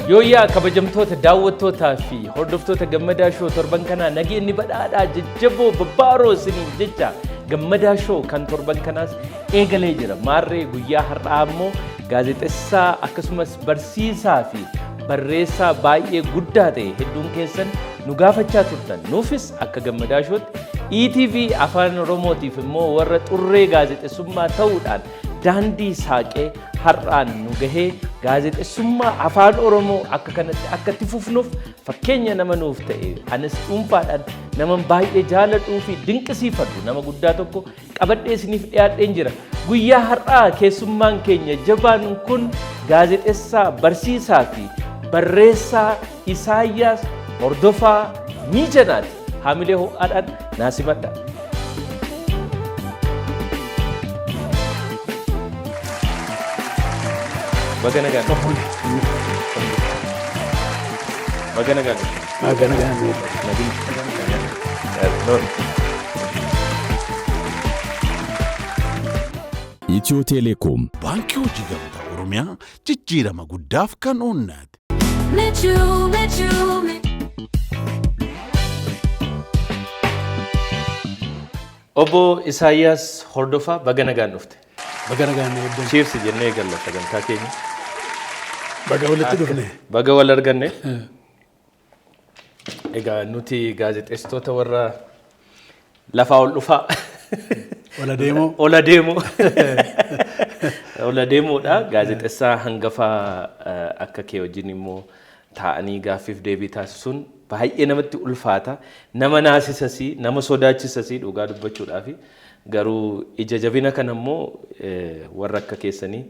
Yooyaa kabajamtoota daawwattootaa fi hordoftoota gammadaa shoo torban kanaa nageenyi badhaadhaa jajjaboo babbaaroo isiniif jecha gammadaa shoo kan torban kanaas eegalee jira. Maarree guyyaa har'aa immoo gaazexessaa akkasumas barsiisaa fi barreessaa baay'ee guddaa ta'e hedduun keessan nu gaafachaa turtan. Nuufis akka gammadaa shootti ETV afaan Oromootiif immoo warra xurree gaazexessummaa ta'uudhaan daandii saaqee har'aan nu gahee gaazexessummaa afaan Oromoo akka kanatti akka itti fufnuuf fakkeenya nama nuuf ta'e anis dhuunfaadhaan nama baay'ee jaaladhuu fi dinqisiifadhu nama guddaa tokko qabadhee isiniif dhiyaadheen jira. Guyyaa har'aa keessummaan keenya jabaan kun gaazexessaa barsiisaa fi barreessaa Isaayyaas Hordofaa Miijanaati. Haamilee ho'aadhaan naasimadha. Bagana gana. Bagana gana. Bagana gana. Itiyoo Teleekoom baankii hojii gamtaa Oromiyaa jijjiirama guddaaf kan oolnaati. Obbo Isaayyaas Hordofaa bagana gaan dhufte. Bagana gana eebban. Cheers jennee galla sagantaa keenya. Baga walitti dhufne. Baga wal arganne. Egaa nuti gaazexeessitoota warra lafaa ol dhufaa. Ola deemoo. Ola deemoo. Ola deemoodha. Gaazexessaa hangafaa akka kee wajjin immoo taa'anii gaaffiif deebii taasisuun baay'ee namatti ulfaata. Nama naasisasii, nama sodaachisasii dhugaa dubbachuudhaafi. Garuu ija jabina kana immoo warra akka keessanii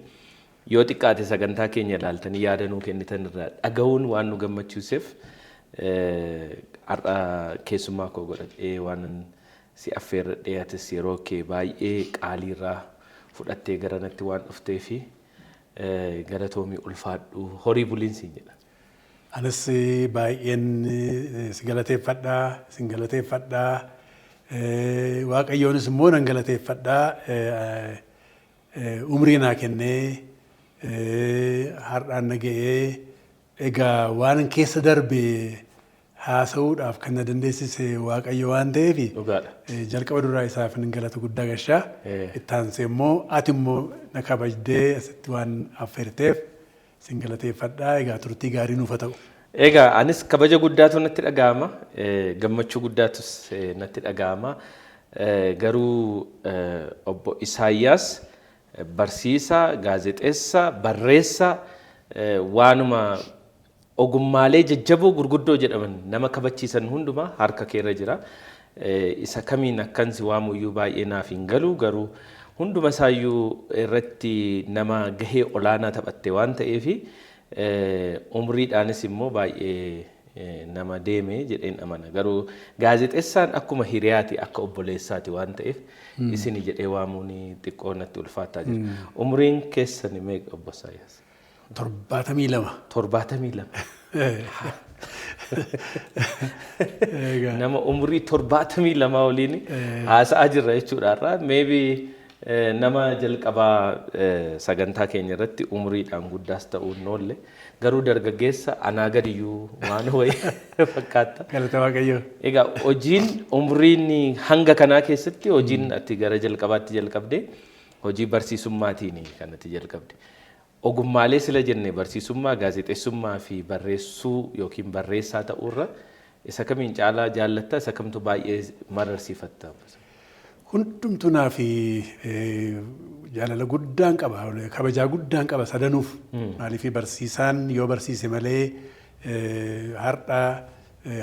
yoo xiqqaate sagantaa keenya ilaaltanii yaadanuu kennitan irraa dhaga'uun waan nu gammachiiseef har'a keessummaa koo godhadhee waan si affeerradhee atis yeroo kee baay'ee qaaliirraa fudhattee garanatti waan dhuftee fi galatoomii ulfaadhu horii buliinsi jedha. Anis baay'een si galateeffadhaa, sin galateeffadhaa. Waaqayyoonis immoo nan galateeffadhaa. Umrii naa kennee har'aan naga'ee egaa waan keessa darbee haasa'uudhaaf kan na dandeessise Waaqayyo waan ta'eef jalqaba duraa isaaf nan galata guddaa gashaa. Itti aansee immoo ati immoo na kabajdee asitti waan affeerteef sin galateeffadhaa. Egaa turtii gaarii nuuf haa ta'u. Egaa anis kabaja guddaatu natti dhaga'ama. Gammachuu guddaatus natti dhaga'ama. Garuu obbo Isaayyaas barsiisaa, gaazexeessaa, barreessaa waanuma ogummaalee jajjaboo gurguddoo jedhaman nama kabachiisan hundumaa harka keerra jira. Isa kamiin akkansi waamuyyuu baay'ee naaf hin galu. Garuu hunduma isaayyuu irratti nama gahee olaanaa taphatte waan ta'eef umriidhaanis immoo baay'ee nama deeme jedheen amana. Garuu gaazexeessaan akkuma hiriyaati akka obboleessaati waan ta'eef isini jedhee waamuun xiqqoo natti ulfaataa jira. Umriin keessan meeqa obbo Isaayyaas? 72. 72. Nama umrii 72 waliin haasa'aa jirra jechuudha irraa. Maybe nama jalqabaa sagantaa keenya irratti umriidhaan guddaas ta'uu hin oolle garuu dargaggeessa anaa gadiyyuu waan wayii fakkaata. Galata Waaqayyoo. Egaa hojiin umriin hanga kanaa keessatti hojiin ati gara jalqabaatti jalqabde hojii barsiisummaatiin kan ati jalqabde. Ogummaalee sila jenne barsiisummaa, gaazexeessummaa fi barreessuu yookiin barreessaa ta'uurra isa kamiin caalaa jaallatta? Isa kamtu baay'ee mararsiifatta? Hundumtuu naa fi jaalala guddaan qaba, kabajaa guddaan qaba sadanuuf. Maaliif barsiisaan yoo barsiise malee har'a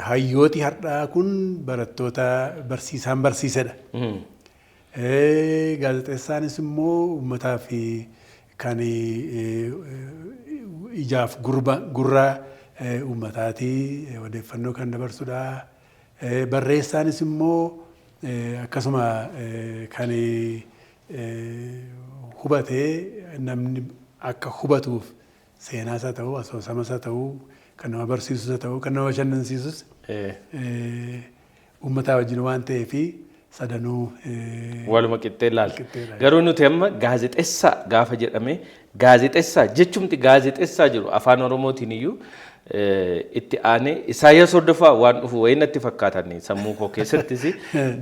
hayyooti har'aa kun barattoota barsiisaan barsiisedha. Gaazexeessaanis immoo uummataa fi kan ijaaf gurra uummataati odeeffannoo kan dabarsudha. Barreessaanis immoo akkasuma kan hubatee namni akka hubatuuf seenaas haa ta'u, asoosamas haa ta'u, kan nama barsiisus haa ta'u, kan nama bashannansiisus uummataa wajjin waan ta'eef sadanuu waluma qixxee ilaalla. Garuu nuti amma gaazexeessaa gaafa jedhame gaazexeessaa jechumti gaazexeessaa jiru afaan Oromootiin iyyuu itti aanee Isaayyaas Hordofaa waan dhufu wayii natti fakkaatan sammuu koo keessattis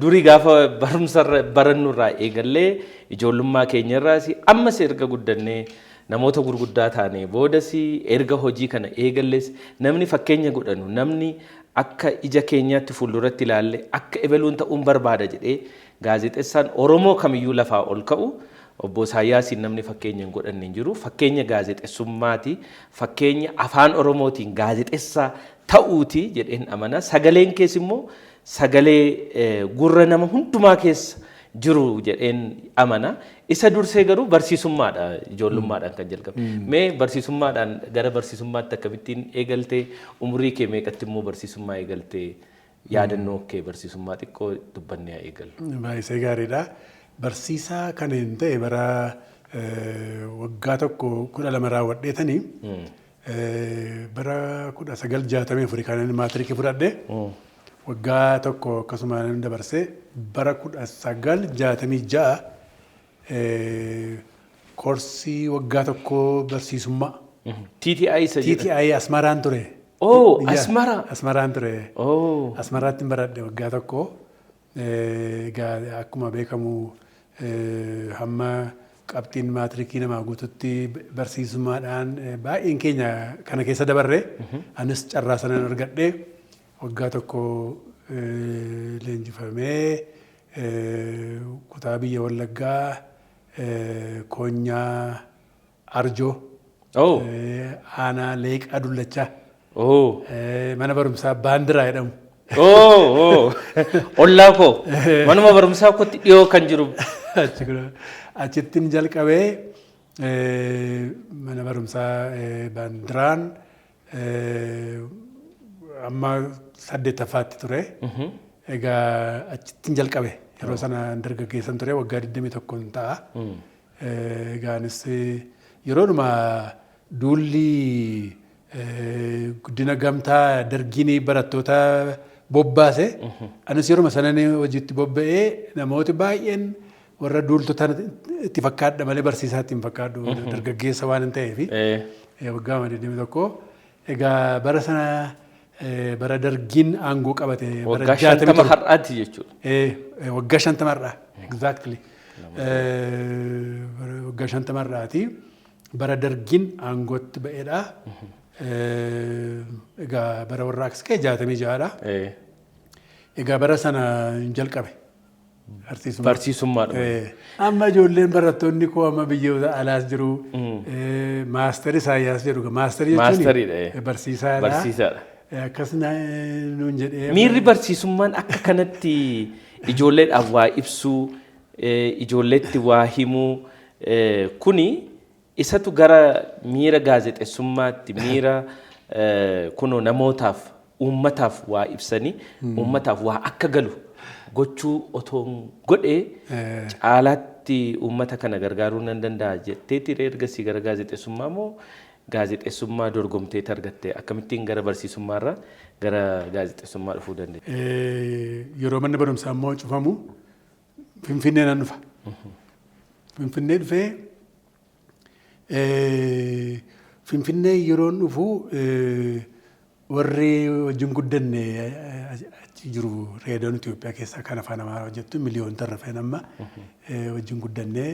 durii gaafa barumsa barannurraa eegallee ijoollummaa keenyarraas ammas erga guddannee namoota gurguddaa taanee boodas erga hojii kana eegalles namni fakkeenya godhanu namni akka ija keenyaatti fuulduratti ilaalle akka ebeluun ta'uun barbaada jedhee gaazexeessaan Oromoo kamiyyuu lafaa ol ka'u obbo Isaayyaasiin namni fakkeenya hin godhanne hin jiru. Fakkeenya gaazexeessummaati. Fakkeenya afaan Oromootiin gaazexeessaa ta'uuti jedheen amana. Sagaleen keessa immoo sagalee gurra nama hundumaa keessa jiru jedheen amana. Isa dursee garuu barsiisummaadha ijoollummaadhaan kan jalqabe. Mee barsiisummaadhaan gara barsiisummaatti akkamittiin eegaltee umurii kee meeqatti immoo barsiisummaa eegaltee yaadannoo kee barsiisummaa xiqqoo dubbannee eegallu. Baay'ee gaariidha. Barsiisaa kan hin ta'e bara waggaa tokko 12 raawwadheetanii bara 1964 kan inni maatirikii fudhadhe waggaa tokko akkasuma dabarsee bara 1966 koorsii waggaa tokko barsiisummaa. TTI Asmaraan ture. Asmara. Asmaraan ture. Asmaraatti baradhe waggaa tokko. Akkuma beekamu hamma qabxiin maatirikii namaa guututti barsiisummaadhaan baay'een keenya kana keessa dabarre anis carraa sanaan argadhe waggaa tokko leenjifamee kutaa biyya Wallaggaa Koonyaa Arjoo aanaa Leeqaa Dullachaa mana barumsaa Baandiraa jedhamu. Ollaa koo manuma barumsaa kootti dhiyoo kan jiru. Achittiin jalqabee mana barumsaa Baandiraan amma 8ffaatti ture. Egaa achittiin jalqabe yeroo sana dargaggeessan ture waggaa 21 ta'a. Egaanis yeroodhuma duulli guddina gamtaa dargiin barattoota bobbaase anis yeroo sananii hojiitti bobba'ee namooti baay'een warra duultota itti fakkaadha malee barsiisaatti hin fakkaadhu dargaggeessa waan hin ta'eef waggaa 21 egaa bara sana bara dargiin aangoo qabate waggaa 50 har'aatti jechuudha. Waggaa 50 har'aa exactly waggaa 50 har'aati bara dargiin aangootti ba'eedha. Egaa bara warraaqsa kee 66dha. Egaa bara sana jalqabe barsiisummaadha. Amma ijoolleen barattoonni koo amma biyyoota alaas jiru maasterii Isaayyaas jedhu maasterii jechuun barsiisaadha. Akkasuma nuun jedhee miirri barsiisummaan akka kanatti ijoolleedhaaf waa ibsuu ijoolleetti waa himuu kuni isatu gara miira gaazexeessummaatti miira kunoo namootaaf uummataaf waa ibsanii uummataaf waa akka galu gochuu otoo godhee caalaatti uummata kana gargaaruu nan danda'a jetteetti ergasii gara gaazexeessummaa moo gaazexeessummaa dorgomtee argattee akkamittiin gara barsiisummaarraa gara gaazexeessummaa dhufuu dandeenya? Yeroo manni barumsaa immoo cufamu Finfinnee nan dhufa. Finfinnee dhufee Finfinnee yeroon dhufu warri wajjin guddanne achi jiru reediyoon Itoophiyaa keessaa kan afaan Amaaraa hojjettu miliyoonta rafeen amma wajjin guddanne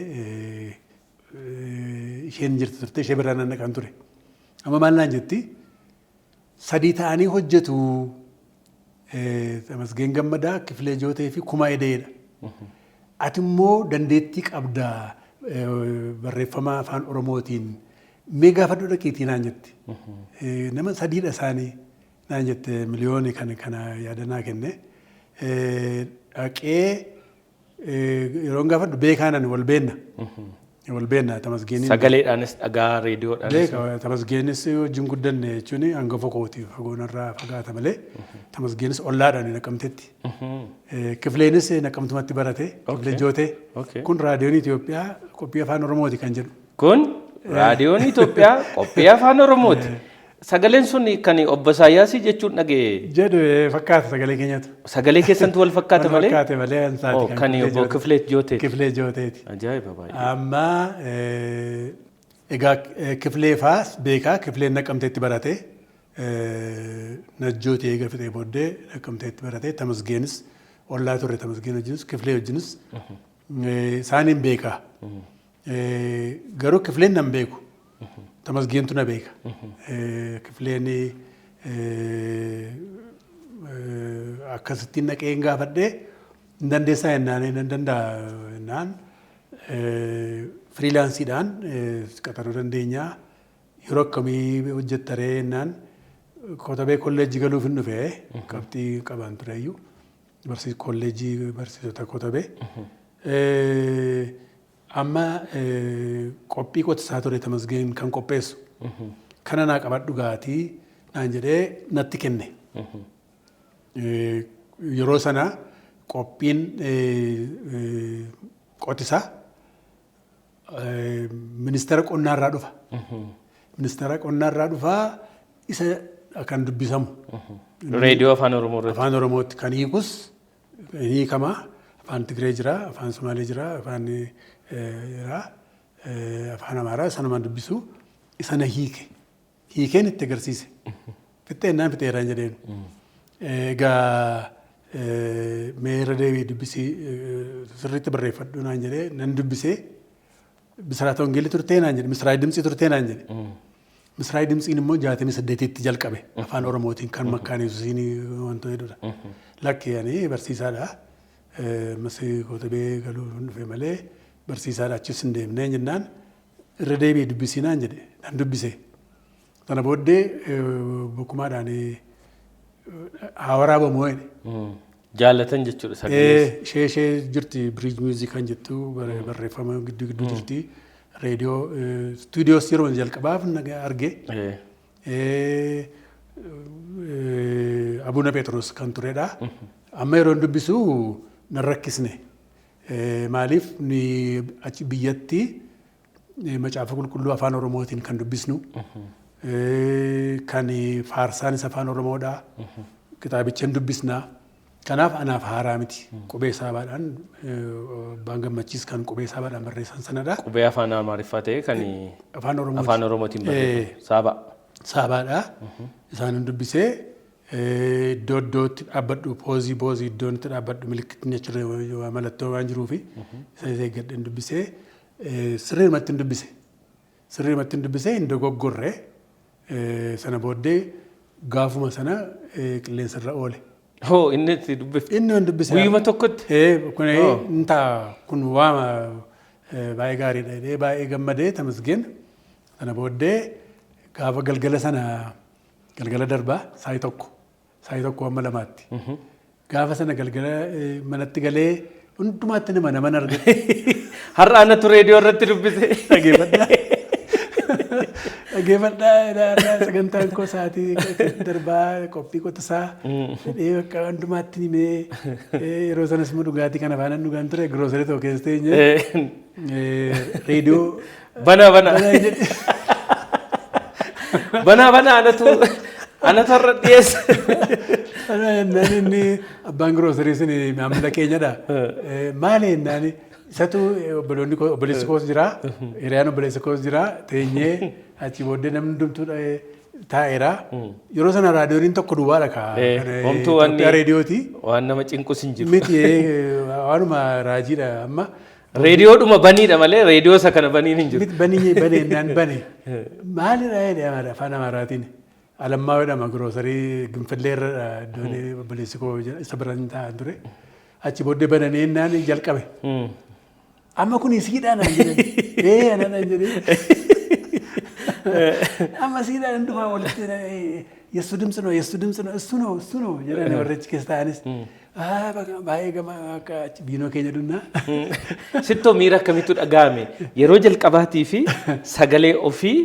isheen jirtu turte ishee biraan naqan ture. Amma maal naan jetti sadii ta'anii hojjetu Tamasgeen Gammadaa, Kifilee Jootee fi Kumaa Edeedha. Ati immoo dandeettii qabdaa barreeffama afaan Oromootiin mee gaafadhu dhaqiitii naan jetti. Nama sadiidha isaanii naan jette miliyoonii kana yaadanaa kenne. Dhaqee yeroon gaafadhu beekaanan wal beenna. Wal beenna Tamasgeenii. Sagaleedhaanis dhagaa reediyoodhaanis. Tamasgeenis wajjin guddanne jechuun hangafa kooti fagoonarraa fagaata malee. Tamasgeenis ollaadhaan naqamtetti. Kifileenis naqamtumatti barate. Kifilee Jootee. Kun raadiyoon Itoophiyaa qophii afaan Oromooti kan jedhu. Kun raadiyoon Itoophiyaa qophii afaan Oromooti. Sagaleen sun kan obbo Isaayyaasii jechuun dhagee. Jedhu fakkaata sagalee keenyatu. Sagalee keessantu wal fakkaata malee? Fakkaate malee ansaati. Kan obbo Kifileet Jooteeti. Kifilee Jooteeti. Ajaa'iba baay'ee. Amma egaa Kifilee faas beekaa Kifileen Naqqamteetti barate. Najjooti eega fixee booddee Naqqamteetti barate. Tamasgeenis ollaa turre Tamasgeen wajjinis Kifilee wajjinis isaaniin beekaa. Garuu Kifileen nan beeku. Tamasgeentu na beeka. Kifileen akkasittiin naqee hin gaafadhee hin dandeessaa jennaan hin danda'a jennaan firiilaansiidhaan qaxaruu dandeenyaa yeroo akkamii hojjettaree jennaan kotabee kolleejjii galuuf hin dhufee qabxii qaban tureyyuu kolleejjii barsiisota kotabee. Amma qophii qotisaa ture Tamasgeen kan qopheessu. Kana naa qabadhu gaatii naan jedhee natti kenne. Yeroo sana qophiin qotisaa ministeera qonnaarraa dhufa. Ministeera qonnaarraa dhufaa isa kan dubbisamu. Reediyoo Afaan Oromoo irratti. Afaan Oromootti kan hiikus hiikamaa. Afaan Tigree jira, Afaan Somaalee jira, Afaan Afaan Amaaraa sanumaan dubbisu isana hiike. Hiikeen itti agarsiise. Fixxee naan fixeeraan jedheen. Egaa meera deebii dubbisii sirriitti barreeffadhu naan jedhee nan dubbisee Bisiraata Wangeelii turtee naan jedhe Misraayii Dimtsii turtee naan jedhe. Misraayii Dimtsiin immoo 68tti jalqabe Afaan Oromootiin kan Makkaan Yesuusiin wantoota hedduudha. Lakki ani barsiisaadha. Masii kotabee galuu dhufe malee barsiisaadha achis hin deemnee jennaan irra deebi'ee dubbisii naan jedhe nan dubbise. Sana booddee bokumaadhaan haa waraabamu jedhe. Jaallatan jechuudha sagalee. Ishee jirti biriij miuziik kan jettu barreeffama gidduu jirti. Reediyoo istuudiyoos yeroo jalqabaaf arge. Abuna Pheexroos kan turedha. Amma yeroo dubbisu nan rakkisne. Maaliif ni achi biyyatti macaafa qulqulluu Afaan Oromootiin kan dubbisnu. Kan faarsaanis Afaan Oromoodha. Kitaabicha dubbisnaa. Kanaaf anaaf haaraa miti. Qubee saabaadhaan abbaan gammachiis kan qubee saabaadhaan barreessan sanadha. Qubee afaan Amaariffaa ta'e kan Afaan Oromootiin barreessan saaba. Saabaadha. Isaan dubbisee iddoo iddootti dhaabbadhu poozii iddoon itti dhaabbadhu milikkitni jechuudha mallattoo waan jiruufi isa eeggadheen dubbisee sirriimatti hin dubbise. Sirriimatti hin dubbisee hin dogoggorree sana booddee gaafuma sana qilleensarra oole. Hoo inni itti dubbifte. Inni waan dubbise. Guyyuma tokkotti. Kun waama baay'ee gaariidha. Baay'ee gammadee Tamasgeen sana booddee gaafa galgala sana galgala darbaa saayii tokko amma lamaatti. Gaafa sana galgala manatti galee hundumaatti nama argate. Har'a anatu reediyoo irratti dubbise. Dhageeffadhaa sagantaan koo sa'aatii darbaa qophii qotisaa bakka hundumaatti himee yeroo sanas immoo dhugaatii kana afaan dhugaan ture giroosarii tokko keessa teenye reediyoo bana anatu har'a dhiyeessa. Inni abbaan giroosarii sun maamila keenyadha. Maali jennaan isatu obboleessi koos jira hiriyaan obboleessi koos jira teenyee achi booddee namni hundumtuu taa'eera. Yeroo sana raadiyooniin tokko duwwaadha kaa. Homtuu waan reediyooti. Waan nama cinqus hin jiru. Miti waanuma raajiidha amma. Reediyoodhuma baniidha malee reediyoo isa kana baniin hin jiru. Miti baneen bane. Maalidha jedhama afaan Amaaraatiin. Alammaa jedhama giroosarii Ginfilleerra iddoon obboleessi koo isa biraan taa'an ture. Achi booddee bananii naan jalqabe. Amma kun siidhaan aan jedhani. Anaan jedhee. Amma siidhaan dhufaa walitti yesu dimtsi no esu no jedhani warra achi keessa ta'anis. Baay'ee gama akka biinoo keenya dunnaa. Sittoo miira akkamitti dhaga'ame yeroo jalqabaatii fi sagalee ofii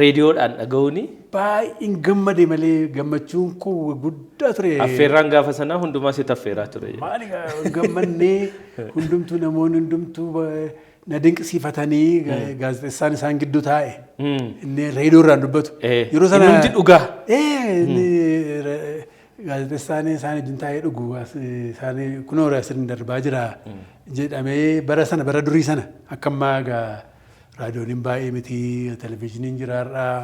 reediyoodhaan dhaga'uuni. Baay'een gammade malee gammachuun koo guddaa ture. Affeerraan gaafa sanaa hundumaa sitti affeeraa ture. Maali gammannee hundumtuu namoonni hundumtuu na dinqisiifatanii gaazexeessaan isaan gidduu taa'e. Inni reediyoo irraan dubbatu. Yeroo sana inni dhugaa. Gaazexeessaan isaan wajjin taa'ee dhugu isaan kunoo asirra darbaa jira jedhamee bara durii sana akka ammaa egaa raadiyooniin baay'ee miti televizyiiniin jiraarraa.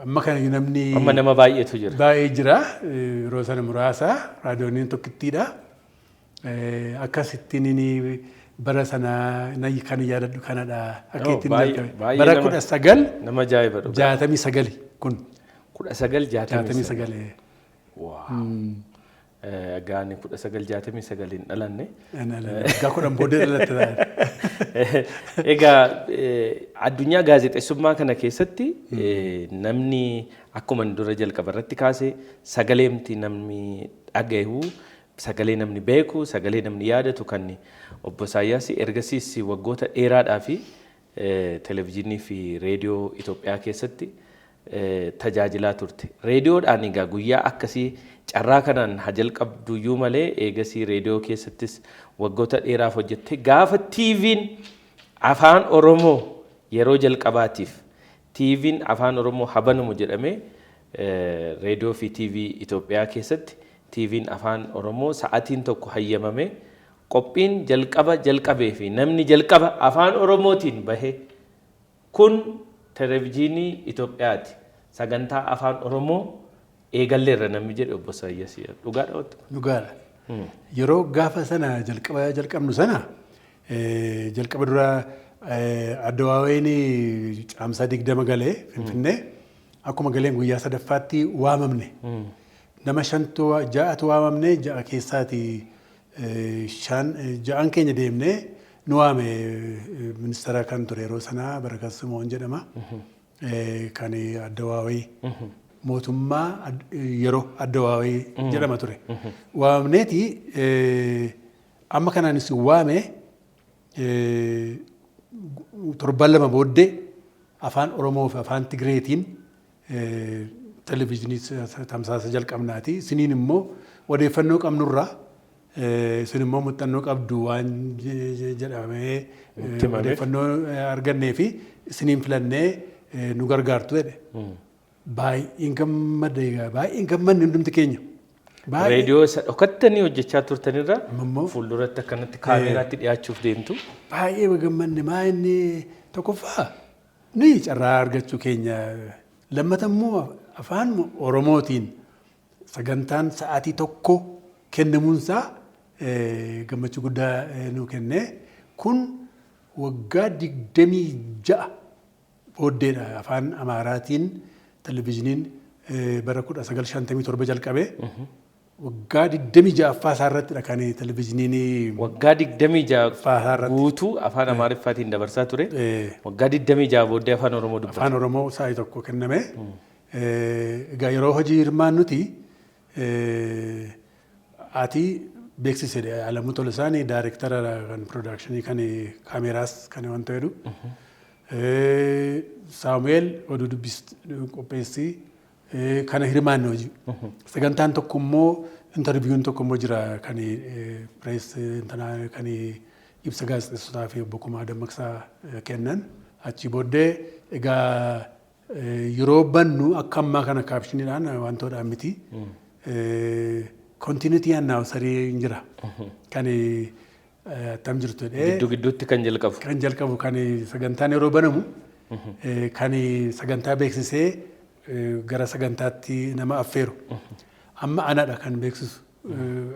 Amma kana namni. Amma nama baay'eetu jira. Baay'ee jira yeroo sana muraasa raadiyooniin tokkittiidha. Akkasittiin inni bara sana kan yaadadhu kanadha. Akka ittiin jalqabe. Bara 1969 kun. 1969. Gaani 1969 hin dhalanne. Egaa kudhan booddee dhalatte. Egaa addunyaa gaazexeessummaa kana keessatti namni akkuma dura jalqaba irratti kaase sagaleemti namni dhagahu sagalee namni beeku sagalee namni yaadatu kan obbo Isaayyaas ergasiis waggoota dheeraadhaa fi televezyiinii fi reediyoo Itoophiyaa keessatti tajaajilaa turte. Reediyoodhaan egaa guyyaa akkasii carraa kanaan haa jalqabduyyuu malee eegasii reediyoo keessattis waggoota dheeraaf hojjette gaafa TV'n afaan Oromoo yeroo jalqabaatiif TV'n afaan Oromoo habanamu jedhamee reediyoo fi TV Itoophiyaa keessatti TV'n afaan Oromoo sa'aatiin tokko hayyamame qophiin jalqabee fi namni jalqaba afaan Oromootiin bahe kun televezyiinii Itoophiyaati. Sagantaa afaan Oromoo eegalleerra namni jedhe obbo Isaayyaas dhugaadha wattu. Dhugaadha. Yeroo gaafa sana jalqabnu sana jalqaba dura Addawaaween caamsaa 20 galee Finfinnee akkuma galeen guyyaa sadaffaatti waamamne. Nama 6tu waamamne 6 keessaati 6 keenya deemnee nu waame ministeera kan ture yeroo sana Barakat Simoon jedhama. Kan Addawaawee mootummaa yeroo Addawaawee jedhama ture. Waamneeti amma kanaanis waame torban 2 booddee afaan Oromoo fi afaan Tigreetiin televezyiinii tamsaasa jalqabnaati. Isiniin immoo odeeffannoo qabnurraa isin immoo muuxannoo qabdu waan jedhamee odeeffannoo argannee fi isiniin filannee nu gargaartu jedhe. Baay'een gammadne hundumti keenya. Reediyoo isa dhokattanii hojjechaa turtanirra fuulduratti akkanatti kaameraatti dhiyaachuuf deemtu. Baay'ee gammanne maa inni tokkoffaa ni carraa argachuu keenya lammatammoo afaan Oromootiin sagantaan sa'aatii tokko kennamuunsaa gammachuu guddaa nu kenne. Kun waggaa 26 booddeedha afaan Amaaraatiin televezyiiniin bara 1957 jalqabe. Waggaa 26ffaa isaarrattidha kan televezyiiniin waggaa 26 guutuu afaan Amaariffaatiin dabarsaa ture. Waggaa 26 booddee afaan Oromoo dubbata. Afaan Oromoo sa'aatii tokko kenname. Egaa yeroo hojii hirmaannuti ati beeksisedha. Alamuu Tolosaanii daayireektara kan piroodakshinii kan kaameraas kan wanta jedhu. Saamu'eel oduu qopheessi kana hirmaanne hojii. Sagantaan tokko immoo intarviiyuun tokko immoo jira kan pirees kan ibsa gaazexeessotaa fi obbo Kumaa Dammaqsaa kennan. Achi booddee egaa yeroo bannu akka ammaa kana kaapshiniidhaan wantoodhaan miti. Kontinuitii yaannaa sarii hin jira. Kan attam jirtu jedhee. Gidduutti kan jalqabu. Kan jalqabu kan sagantaan yeroo banamu kan sagantaa beeksisee gara sagantaatti nama affeeru. Amma anadha kan beeksisu.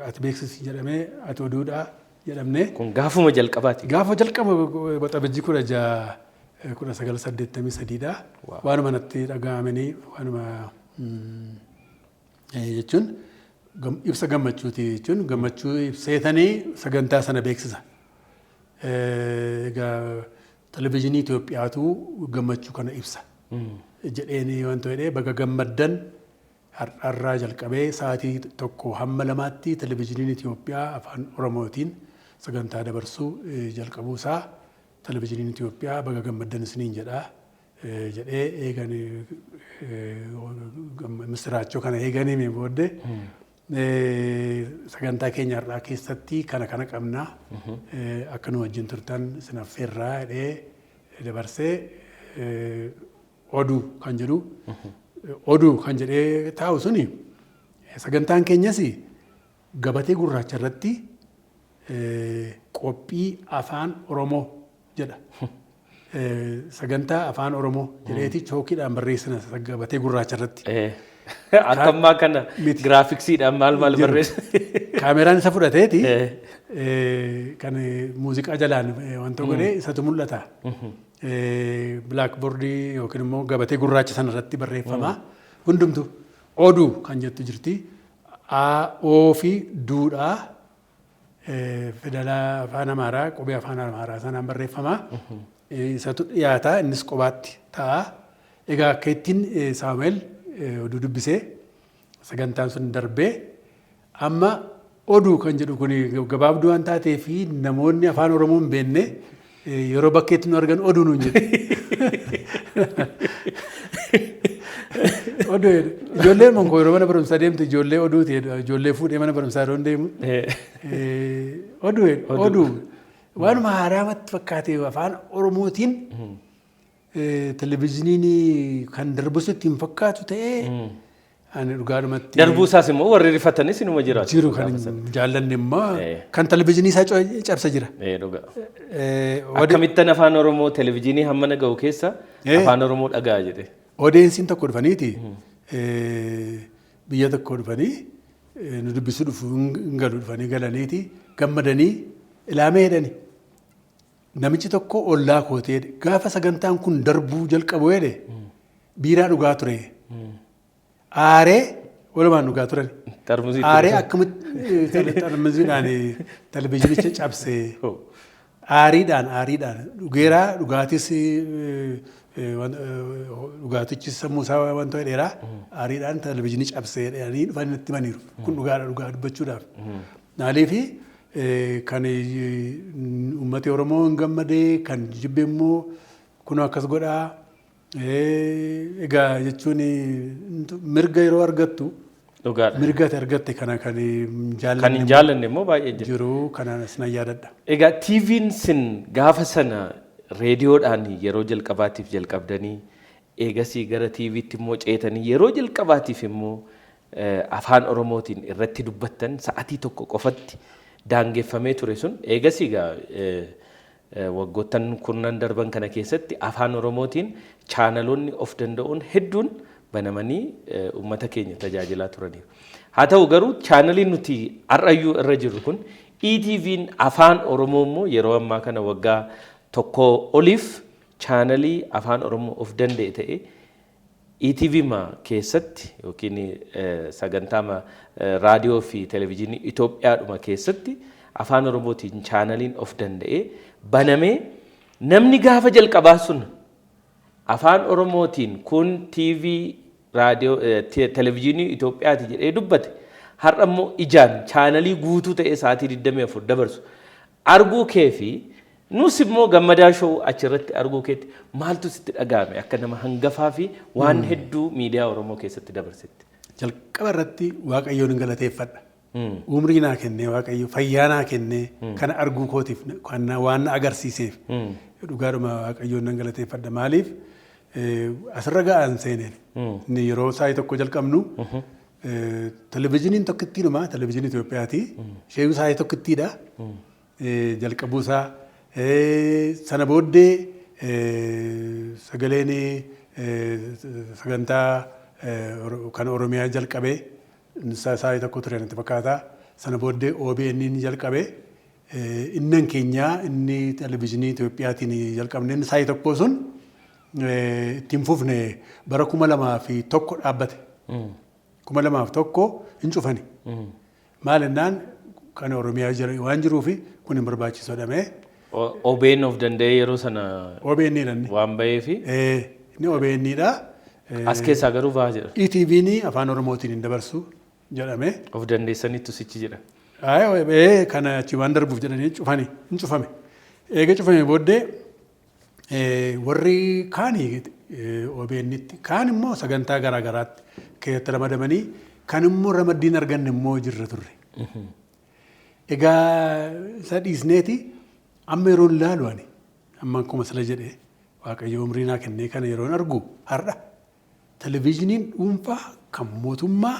Ati beeksisi jedhamee ati oduudha jedhamne. Kun gaafuma jalqabaati. Gaafa jalqaba waxabajjii 1983dha. Waanuma natti dhaga'amanii waanuma jechuun ibsa gammachuuti jechuun gammachuu ibseetanii sagantaa sana beeksisa. Egaa televezyiinii Itoophiyaatu gammachuu kana ibsa. Jedheeni wanto jedhee baga gammaddan har'arraa jalqabee sa'aatii 1 hamma 2tti televezyiiniin Itoophiyaa afaan Oromootiin sagantaa dabarsuu jalqabuusaa televezyiiniin Itoophiyaa baga gammaddan isiniin jedha jedhee eegan misiraachoo kana eeganiin booddee sagantaa keenya har'aa keessatti kana qabna akka nu wajjin turtan isin affeerraa jedhee dabarsee oduu kan jedhu oduu kan jedhee taa'u suni sagantaan keenyas gabatee gurraacha irratti qophii afaan Oromoo jedha. Sagantaa afaan Oromoo jedheeti chookiidhaan barreessina gabatee gurraacha irratti. Akkammaa kana giraafiksiidhaan maal barreessa? Kaameraan isa fudhateeti kan muuziqaa jalaan wanta godhee isatu mul'ata. Blaakboordii yookiin immoo gabatee gurraacha sana irratti barreeffama. Hundumtu oduu kan jettu jirti. O fi duudhaa fedala afaan Amaaraa qubee afaan Amaaraa sanaan barreeffama. Isatu dhiyaataa innis qobaatti ta'a. Egaa akka ittiin Saamu'eel oduu dubbisee sagantaan sun darbee amma oduu kan jedhu kun gabaabduu waan taatee fi namoonni afaan Oromoo hin beekne yeroo bakkeetti nu argan oduu nuun jedhe. Ijoolleen mankoo yeroo mana barumsaa deemtu ijoollee oduuti ijoollee fuudhee mana barumsaa yeroo deemu oduu waanuma haaraamatti fakkaate afaan Oromootiin televizyiiniin kan darbus ittiin fakkaatu ta'ee ani dhugaadhumatti darbuu isaas immoo warri rifatanis inuma jiraatu jiru kan jaallanne immoo kan televizyiinii isaa cabsa jira. Akkamittan afaan Oromoo televizyiinii hammana ga'u keessa afaan Oromoo dhagaa jedhe. Odeensiin tokko dhufaniiti biyya tokko dhufanii nu dubbisuu dhufu hin galu dhufanii galaniiti gammadanii ilaamee jedhani. Namichi tokko ollaa kootee gaafa sagantaan kun darbuu jalqabu jedhe biiraa dhugaa ture. Aaree walumaan dhugaa turan. Aaree akkamitti xarmuziidhaan televizyiinicha cabsee aariidhaan dhugeeraa dhugaatis dhugaatichis sammuu isaa wanta dheeraa aariidhaan televizyiinii cabsee jedhanii dhufanii natti himaniiru. Kun dhugaadha dhugaa dubbachuudhaaf. Maaliif kan uummati Oromoo hin gammadee kan jibbe immoo kun akkas godhaa. Egaa jechuun mirga yeroo argattu mirga argatte kana kan hin jaallanne immoo baay'ee jiru kanas nan yaadadha. Egaa TV'n sin gaafa sana reediyoodhaan yeroo jalqabaatiif jalqabdanii eegasii gara TV'tti immoo ceetanii yeroo jalqabaatiif immoo afaan Oromootiin irratti dubbattan sa'atii tokko qofatti daangeffamee ture sun eegasii waggoottan kurnan darban kana keessatti afaan Oromootiin chaanaloonni of danda'uun hedduun banamanii uummata keenya tajaajilaa turaniiru. Haa ta'u garuu chaanaliin nuti har'ayyuu irra jirru kun ETV'n afaan Oromoo immoo yeroo ammaa kana waggaa tokko oliif chaanalii afaan Oromoo of danda'e ta'e ETV keessatti yookiin sagantaa raadiyoo fi televizyiinii Itoophiyaadhuma keessatti afaan Oromootiin chaanaliin of danda'e banamee namni gaafa jalqabaa sun afaan Oromootiin kun TV raadiyoo televizyiinii Itoophiyaati jedhee dubbate har'a immoo ijaan chaanalii guutuu ta'e sa'aatii 24 dabarsu arguu kee fi nus immoo gammadaa show achirratti arguu keetti maaltu sitti dhaga'ame akka nama hangafaa fi waan hedduu miidiyaa Oromoo keessatti dabarsetti. Jalqaba irratti Waaqayyoon galateeffadha. Umrii naa kennee Waaqayyo fayyaa naa kennee kana arguu kootiif kan waan agarsiiseef dhugaadhuma Waaqayyoon galateeffadha. Maaliif asirra ga'an seeneen inni yeroo saayii tokko jalqabnu televizyiiniin tokkittiidhuma televizyiinii Itoophiyaati. Sheeyu saayii tokkittiidha jalqabuusaa. Sana booddee sagaleen sagantaa kan Oromiyaa jalqabee saayii tokko ture natti fakkaata. Sana booddee OBN jalqabee innan keenyaa inni televizyiinii Itoophiyaatiin jalqabne inni saayii tokko sun ittiin fufne bara 2001 dhaabbate. 2001 hin cufani. Maal jennaan kan Oromiyaa waan jiruufi kun hin barbaachisu jedhamee. OBN of danda'e yeroo sana OBN dhanni waan ba'eefi inni OBN dha. As keessaa garuu ba'aa jira. ETV'n afaan Oromootiin hin dabarsu jedhame. Of dandeessaniitu sichi jira. Kana achi waan darbuuf jedhanii cufani hin cufame. Eega cufame booddee warri kaanii OBN'tti kaan immoo sagantaa garaa garaatti keessatti ramadamanii kan immoo ramaddiin arganne immoo jirra turre. Egaa isa dhiisneeti amma yeroon ilaalu ani amma akkuma sila jedhee Waaqayyo umrii naa kennee kana yeroon argu har'a televizhiniin dhuunfaa kan mootummaa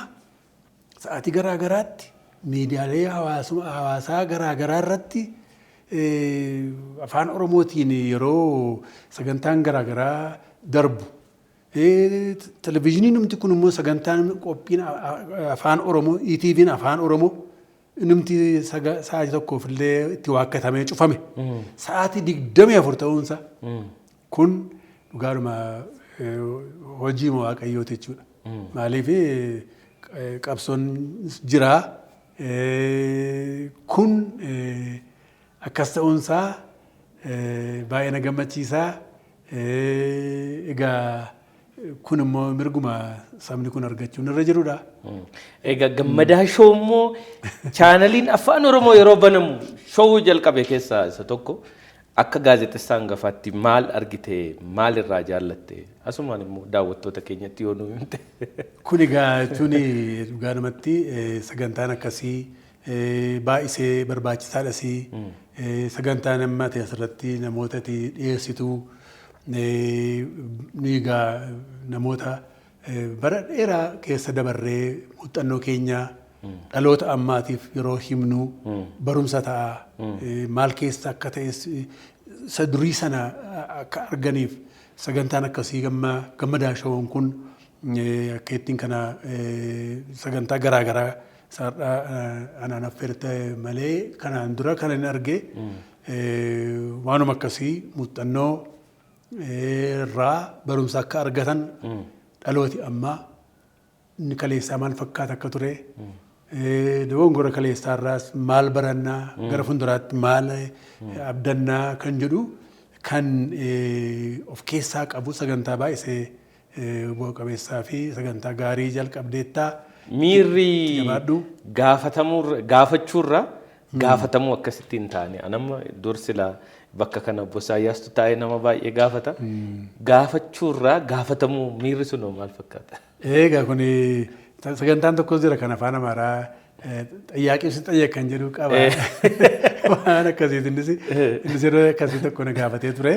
sa'aatii garaa garaatti miidiyaalee hawaasaa garaa garaa irratti afaan Oromootiin yeroo sagantaan garaa garaa darbu. Televizhiniin numti kun immoo sagantaan qophiin afaan Oromoo ETV'n afaan Oromoo numti sa'aatii tokkoof illee itti waakkatamee cufame. Sa'aatii 24 ta'uunsa kun dhugaadhuma hojii Waaqayyooti jechuudha. Maaliif qabsoon jiraa kun akkas ta'uunsaa baay'ee na gammachiisaa. Egaa kun immoo mirguma sabni kun argachuun irra jirudha. Egaa Gammadaa Show immoo chaanaliin afaan Oromoo yeroo banamu showuu jalqabe keessaa isa tokko. Akka gaazexeessaa hangafaatti maal argite maal irraa jaallatte asumaan immoo daawwattoota keenyatti yoo nu himte. Kun egaa jechuun dhugaadhumatti sagantaan akkasii baay'isee barbaachisaadhas. Sagantaan amma ta'e asirratti namoota dhiyeessitu ni egaa namoota bara dheeraa keessa dabarree muuxannoo keenya dhaloota ammaatiif yeroo himnu barumsa ta'a. Maal keessa akka ta'es isa durii sana akka arganiif sagantaan akkasii Gammadaa Show kun akka ittiin kana sagantaa garaa garaa anaan affeerte malee kanaan dura kan hin arge waanuma akkasii muuxannoo irraa barumsa akka argatan dhalooti ammaa inni kaleessaa maal fakkaata akka ture. Dogongora kaleessaa irraas maal barannaa gara fuulduraatti maal abdannaa kan jedhu kan of keessaa qabu sagantaa baay'isee bu'a qabeessaa fi sagantaa gaarii jalqabdeettaa. Miirri gaafachuurra gaafatamuu akkasittiin taane anamma dursila bakka kana Bosaayyaastu taa'ee nama baay'ee gaafata. Gaafachuurra gaafatamuu miirri sun maal fakkaata? Egaa kun sagantaan tokko jira kan afaan Amaaraa xiyyaaqii si xiyyeekan jedhu qaba. Waan akkasiiti innis yeroo akkasii tokko na gaafatee ture.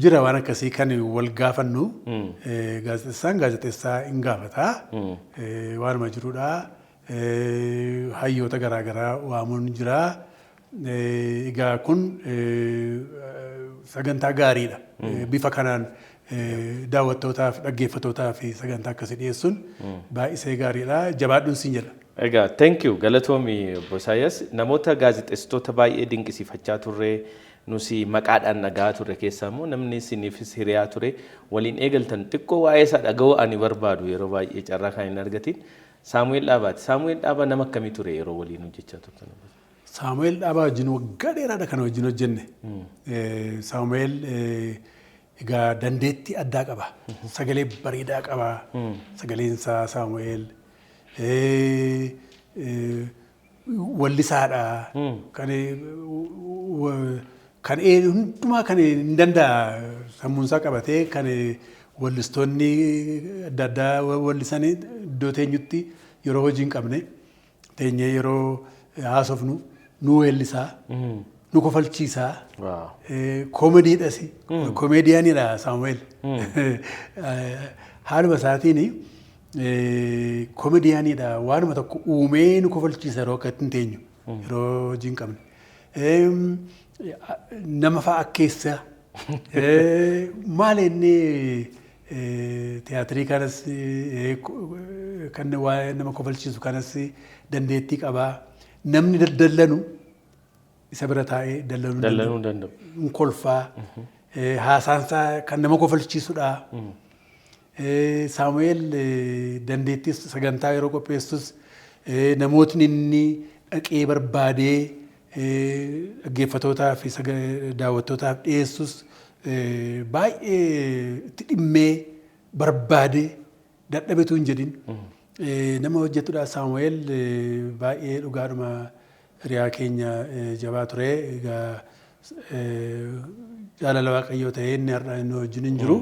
Jira waan akkasii kan wal gaafannu gaazexeessaa hin gaafata. Waanuma jirudha. Hayyoota garaa garaa waamuun jira. Egaa kun sagantaa gaariidha. Bifa kanaan daawwattootaaf dhaggeeffattootaaf sagantaa akkasii dhiyeessuun baay'isee gaariidha. Jabaadhuun siin jedha. Egaa thank you galatoomii Bosaayyaas namoota gaazexeessitoota baay'ee dinqisiifachaa turre nusi maqaadhaan nagaa turre keessaa immoo namni isiniifis hiriyaa ture waliin eegaltan xiqqoo waa'ee isaa dhaga'uu ani barbaadu yeroo baay'ee carraa kan hin argatin Saamu'eel Dhaabaati. Saamu'eel Dhaabaa nama akkamii ture yeroo waliin hojjechaa turtan? Saamu'eel Dhaabaa wajjin waggaa dheeraadha kan wajjin hojjenne. Saamu'eel egaa dandeettii addaa qaba. Sagalee bareedaa qaba. Sagaleensaa Saamu'eel wallisaadha. Kan hundumaa kan hin danda'a sammuunsaa qabatee kan wallistoonni adda addaa wallisanii iddoo teenyutti yeroo hojii hin qabne teenyee yeroo haasofnu nu weellisaa. Nu kofalchiisaa. Koomediidhas. Koomediyaanidha Saamu'eel. Haaluma isaatiin koomediyaanidha. Waanuma tokko uumee nu kofalchiisa yeroo akka ittiin teenyu yeroo hojii hin qabne. Nama fa'a akkeessa. Maal inni tiyaatirii kanas kan waa'ee nama kofalchiisu kanas dandeettii qabaa. Namni daldalanu isa bira taa'ee dallanuu danda'u. Kolfaa. Haasaansaa kan nama kofalchiisudha. Saamu'eel dandeettii sagantaa yeroo qopheessus namootni inni dhaqee barbaadee dhaggeeffattootaa fi daawwattootaaf dhiyeessus baay'ee itti dhimmee barbaadee dadhabetu hin jedhin nama hojjetudha. Saamu'eel baay'ee dhugaadhuma hiriyaa keenya jabaa ture. Jaalala Waaqayyoo ta'ee inni har'a inni wajjin hin jiru.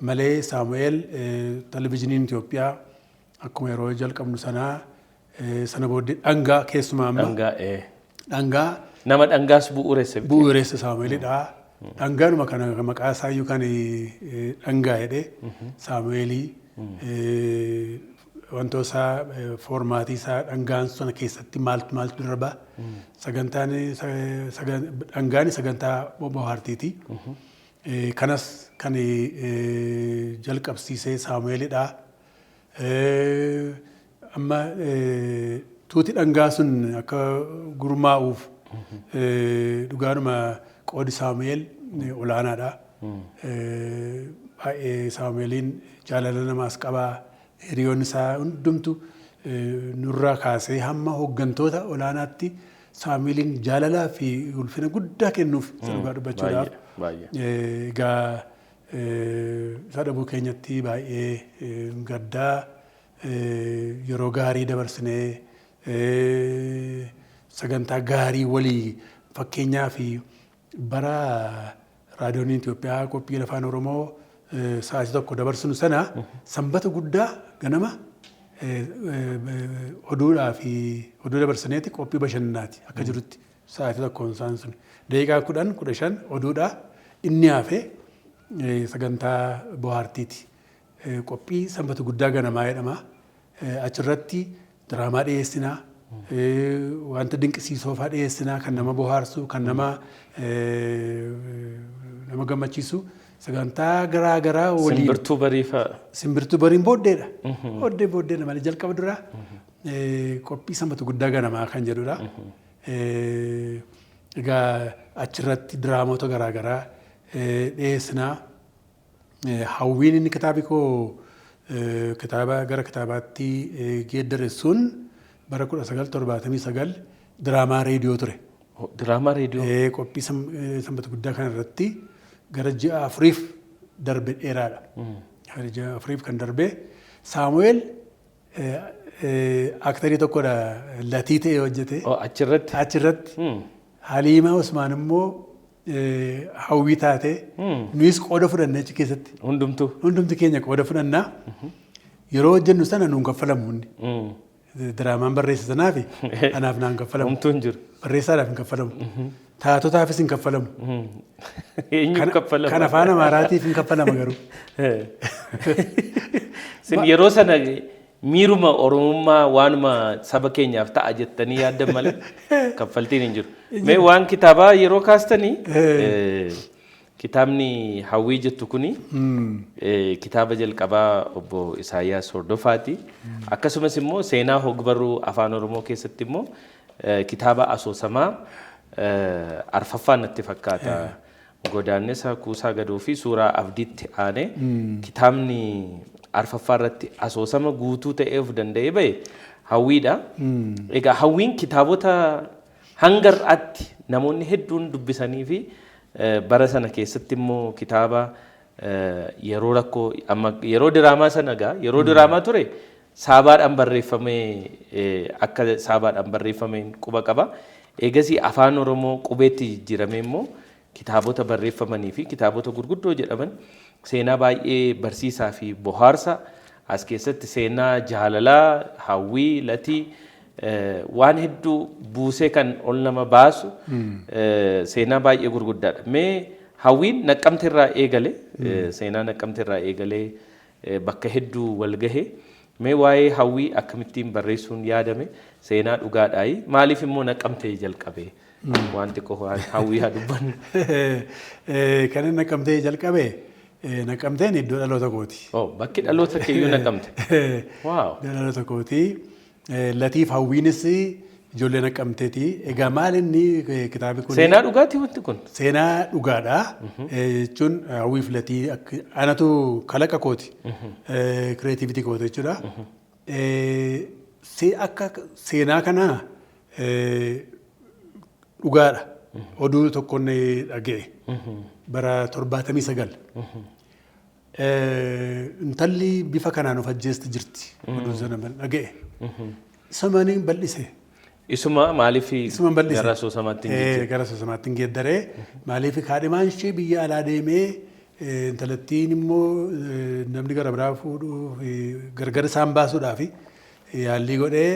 malee Saamu'eel televizyiiniin Itoophiyaa akkuma yeroo jalqabnu sanaa sana booddee dhangaa keessumaa amma dhangaa nama dhangaas bu'uureessa Saamu'eelidha. Dhangaanuma kana maqaa isaayyuu kan dhangaa jedhee Saamu'eelii wantoota foormaatii isaa dhangaan sana keessatti maaltu darba sagantaan dhangaan sagantaa bohaartiiti. Kanas kan jalqabsiisee Saamu'eelidha. Amma tuuti dhangaa sun akka gurmaa'uuf dhugaadhuma qoodi Saamu'eel olaanaadha. Baay'ee Saamu'eeliin jaalala namaas qabaa. Hiriyoonni isaa hundumtu nurraa kaasee hamma hooggantoota olaanaatti Saamu'eeliin jaalalaa fi ulfina guddaa kennuuf dhugaa dubbachuudhaaf. Egaa isa dhabuu keenyatti baay'ee gaddaa yeroo gaarii dabarsinee sagantaa gaarii walii fakkeenyaa fi bara raadiyoon Itoophiyaa qophii afaan Oromoo sa'aatii tokko dabarsinu sana sanbata guddaa ganama oduudhaa fi oduu dabarsineeti qophii bashannanaati akka jirutti sa'aatii tokkoon isaan sun daqiiqaa 10-15 oduudhaa inni hafee sagantaa bohaartiiti. Qophii sanbata guddaa ganamaa jedhama. Achirratti diraamaa dhiyeessinaa. Wanta dinqisiisoo fa'aa dhiyeessinaa kan nama bohaarsu kan nama gammachiisu sagantaa garaa garaa waliin. Simbirtuu barii fa'a. Simbirtuu bariin booddeedha. Booddeedha malee jalqaba duraa qophii sanbata guddaa ganamaa kan jedhudha. Egaa achirratti diraamoota garaa garaa dhiyeessinaa. Hawwiin inni kitaabi koo kitaaba gara kitaabaatti geeddaressuun bara 1979 diraamaa reediyoo ture. Diraamaa reediyoo. Qophii sanbata guddaa kana irratti gara ji'a 4 darbe dheeraadha. Ji'a 4 kan darbe Saamu'eel aktarii tokkodha latii ta'e hojjete. Achirratti. Haliimaa Usmaan immoo hawwii taate nuyis qooda fudhannee achi keessatti. Hundumti keenya qooda fudhannaa. Yeroo hojjennu sana nuun kaffalamu hundi. Diraamaan barreessa sanaa fi anaaf naan kaffalamu. Barreessaadhaaf hin kaffalamu. Taatotaafis hin kaffalamu. Eenyuun kaffalama? Kan afaan Amaaraatiif hin kaffalama garuu. Yeroo sana miiruma Oromummaa waanuma saba keenyaaf ta'a jettanii yaaddan malee kaffaltiin hin jiru. Mee waan kitaabaa yeroo kaastanii kitaabni hawwii jettu kuni kitaaba jalqabaa obbo Isaayyaas Hordofaati. Akkasumas immoo seenaa hogbarruu afaan Oromoo keessatti immoo kitaaba asoosamaa arfaffaan natti fakkaata. Godaannisa Kuusaa Gadoo fi Suuraa Abdiitti aanee kitaabni arfaffaa irratti asoosama guutuu ta'ee of danda'ee bahe hawwiidha. Egaa hawwiin kitaabota hanga har'aatti namoonni hedduun dubbisanii fi bara sana keessatti immoo kitaaba yeroo rakkoo amma yeroo diraamaa sana gaa yeroo diraamaa ture saabaadhaan barreeffamee akka saabaadhaan barreeffameen quba qaba. Eegasii afaan Oromoo qubeetti jijjiiramee immoo kitaabota barreeffamanii fi kitaabota gurguddoo jedhaman seenaa baay'ee barsiisaa fi bohaarsa as keessatti seenaa jaalalaa hawwii latii waan hedduu buusee kan ol nama baasu seenaa baay'ee gurguddaadha. Mee hawwiin Naqqamte irraa eegale seenaa Naqqamte irraa eegalee bakka hedduu wal gahe. Mee waa'ee hawwii akkamittiin barreessuun yaadame seenaa dhugaadhaayi maaliif immoo Naqqamtee jalqabe wanti koo hawwii haa dubbannu. Kan inni Naqqamtee jalqabe Naqqamteen iddoo dhaloota kooti. Bakki dhaloota keeyyuu Naqqamte. Iddoo dhaloota kooti. Latiif hawwiinis ijoollee Naqqamteeti. Egaa maal inni kitaabi kun? Seenaa dhugaati wanti kun? Seenaa dhugaadha. Jechuun hawwiif latii anatu kalaqa kooti. Kireetivitii kooti jechuudha. Akka seenaa kana dhugaadha. Oduu tokkoon dhaga'e. Bara 79. Intalli bifa kanaan of ajjeesti jirti. Oduu sana dhaga'e. Isumaniin bal'ise. Isuma maaliif gara soosamaatti hin geeddaree maaliif kaadhimaan ishee biyya alaa deemee intalattiin immoo namni gara biraa fuudhuuf gargar isaan baasuudhaaf yaalii godhee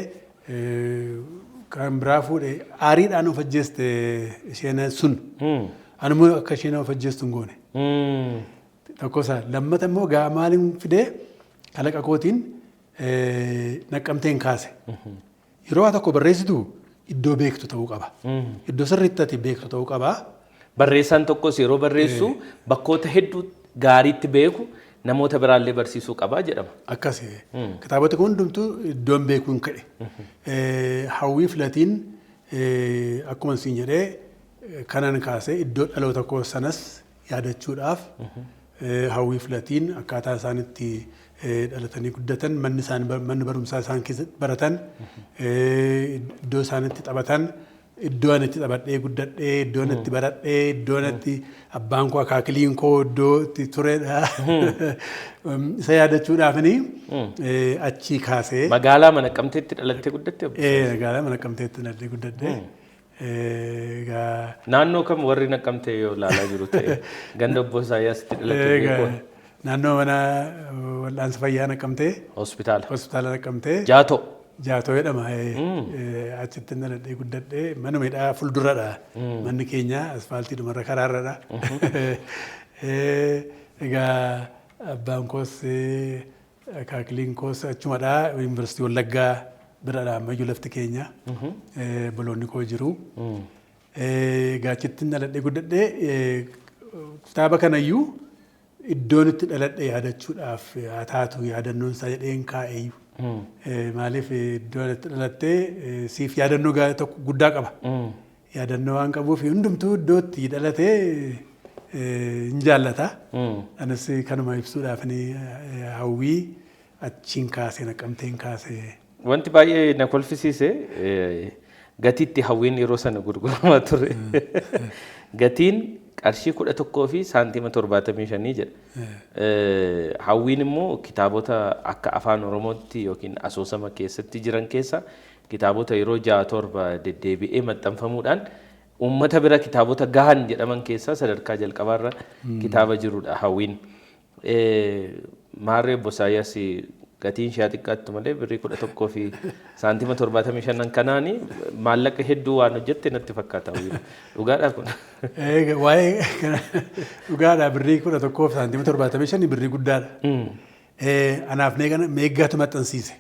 kan biraa fuudhee aariidhaan of ajjeeste isheen sun. Anummoo akka isheen of ajjeestu hin goone. Tokkosaa lammata immoo gaa maaliin fidee kalaqa kootiin naqqamteen kaase. Yeroo waa tokko barreessitu iddoo beektu ta'uu qaba. Iddoo sirriitti ati beektu ta'uu qaba. Barreessaan tokkos yeroo barreessu bakkoota hedduu gaariitti beeku namoota biraallee barsiisuu qabaa jedhama. Akkasi. Kitaabota kun hundumtuu iddoon beekuun ka'e. Hawwii filatiin akkuma siin jedhee kanan kaasee iddoo dhaloota koo sanas yaadachuudhaaf hawwii filatiin akkaataa isaanitti dhalatanii guddatan manni barumsaa isaan keessatti baratan iddoo isaanitti taphatan iddoo ani itti taphadhee guddadhee iddoo ani itti baradhee iddoo ani itti abbaan koo akaakiliin koo iddoo itti turedha isa yaadachuudhaafini achii kaasee. Magaalaa Naqqamteetti dhalattee guddatte? Magaalaa Naqqamteetti dhalattee guddatte. Naannoo kam warri Naqqamtee yoo ilaalaa jiru ta'e ganda obbo Isaayyaasitti dhalattee beekuun? Naannoo mana wal'aansa fayyaa Naqqamtee. Hospitaala Naqqamtee. Jaatoo. Jaatoo jedhama. Achitti dhaladhee guddadhee manuma hidhaa fulduradha. Manni keenya asfaaltii dhumarra karaarradha. Egaa abbaan koos akaakiliin koos achumadha. Yuunivarsiitii Wallaggaa biradha ammayyuu lafti keenya. Boloonni koo jiru. Egaa achitti dhaladhee guddadhee kitaaba kanayyuu iddoon itti dhaladhe yaadachuudhaaf haa taatu yaadannoon isaa jedheen kaa'eeyyu. Maaliif iddoon itti dhalattee siif yaadannoo tokko guddaa qaba. Yaadannoo waan qabuuf hundumtuu iddoo itti dhalatee hin jaallata. Anis kanuma ibsuudhaaf hawwii achiin kaasee Naqqamteen kaasee. Wanti baay'ee na kolfisiise gatiitti hawwiin yeroo sana gurguramaa ture. Gatiin qarshii 11 fi saantima 75 jedha. Hawwiin immoo kitaabota akka afaan Oromootti yookiin asoosama keessatti jiran keessa kitaabota yeroo 6-7 deddeebi'ee maxxanfamuudhaan uummata bira kitaabota gahan jedhaman keessaa sadarkaa jalqabaarra kitaaba jirudha hawwiin. Maarree obbo Isaayyaas gatiin ishee xiqqaattu malee birrii 11 fi saantima 75 kanaani maallaqa hedduu waan hojjette natti fakkaata hawwiin. Dhugaadhaa kun? Waa'ee dhugaadhaa birrii 11 fi saantima 75 birrii guddaadha. Anaaf meeggaatu maxxansiise.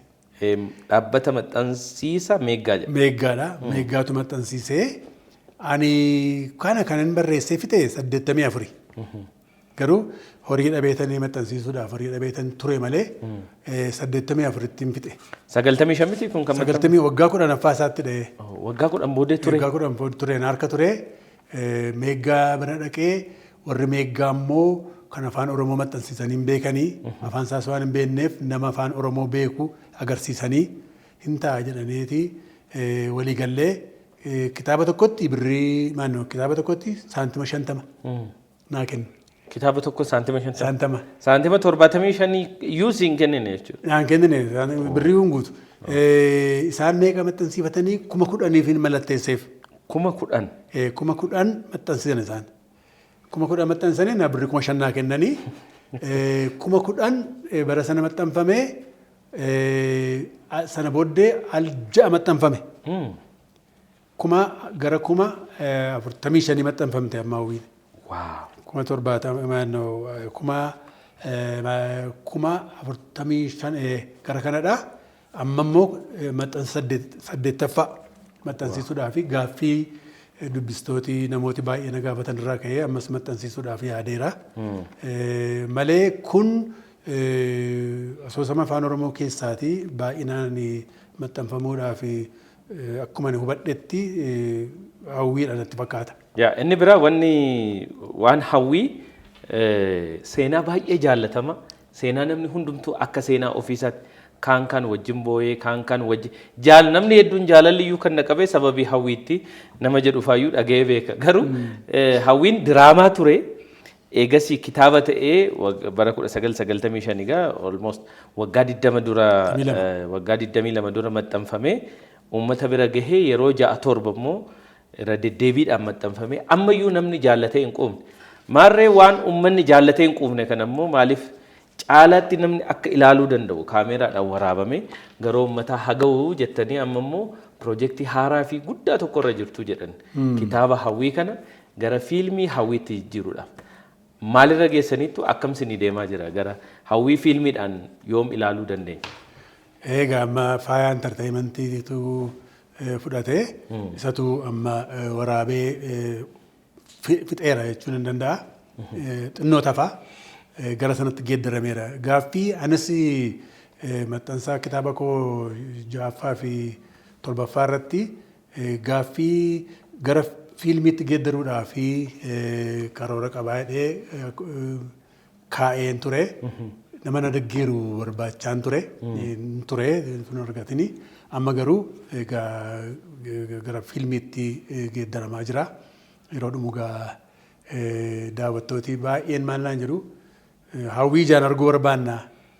Dhaabbata maxxansiisa meeggaa jedha. Meeggaadha. Meeggaatu maxxansiisee ani kana kanan barreessee fixe 84. Garuu horii dhabeetanii maxxansiisuudhaaf horii dhabeetan ture malee 84 ittiin fixe. 95 miti kun kan maxxanfame? 90 waggaa 10 isaatti dha'ee. Waggaa 10 booddee ture? Waggaa 10 booddee ture harka ture. Meeggaa bira dhaqee warri meeggaa immoo kan afaan Oromoo maxxansiisanii hin beekanii afaan isaas waan hin beekneef nama afaan Oromoo beeku agarsiisanii hin ta'a jedhaniiti walii gallee kitaaba tokkotti birrii maannoo kitaaba tokkotti saantima 50 naa kennu. Kitaaba tokko saantima 50? Saantima. Saantima 75 iyyuu siin kennine jechuudha. Naan kennine birrii hin guutu. Isaan meeqa maxxansiifatanii 10,000 fi mallatteesseef. 10,000? 10,000 maxxansiisan isaan. 10,000 maxxansanii na birrii 5,000 naa kennanii 10,000 bara sana maxxanfamee sana booddee al ja'a maxxanfame. Gara 45 maxxanfamte amma hawwiin. Waaw. 45 gara kanadha. Amma immoo maxxansa 8ffaa maxxansiisuudhaaf gaaffii dubbistooti namooti baay'ee na gaafatan irraa ka'ee ammas maxxansiisuudhaaf yaadeera. Malee kun asoosama afaan Oromoo keessaati baay'inaan maxxanfamuudhaaf akkuma ani hubadhetti hawwiidha natti fakkaata. Inni biraa waan hawwii seenaa baay'ee jaallatama. Seenaa namni hundumtuu akka seenaa ofiisaatti kaan wajjin boo'ee kaan wajjin namni hedduun jaalalliyyuu kan naqabee sababii hawwiitti nama jedhu faayyuu dhaga'ee beeka. Garuu hawwiin diraamaa ture. Eegasii kitaaba ta'ee bara 1995 egaa almost waggaa 22 dura maxxanfamee uummata bira gahee yeroo 6-7 immoo irra deddeebiidhaan maxxanfamee ammayyuu namni jaallatee hin quufne. Maarree waan uummanni jaallatee hin quufne kan ammoo maaliif caalaatti namni akka ilaaluu danda'u kaameeraadhaan waraabame gara uummataa haga'u jettanii amma immoo piroojeektii haaraa fi guddaa tokkorra jirtu jedhan kitaaba hawwii kana gara fiilmii hawwiitti jijjiiruudhaaf. Maalirra geessaniittu akkamsinii deemaa jira gara hawwii fiilmiidhaan yoom ilaaluu dandeenya? Egaa amma faaya intarteeyimantiitu fudhatee isatu amma waraabee fixeera jechuun hin danda'a. Xinnoo tafaa gara sanatti geeddarameera. Gaaffii anis maxxansaa kitaaba koo 6ffaa fi 7ffaa irratti gaaffii gara fiilmiitti geeddaruudhaa fi karoora qabaadhee kaa'een ture. Nama na deeggaru barbaachaan ture sun argatini amma garuu gara fiilmiitti geeddaramaa jira. Yeroo dhumugaa daawwattooti baay'een maal naan jedhu hawwii ijaan arguu barbaanna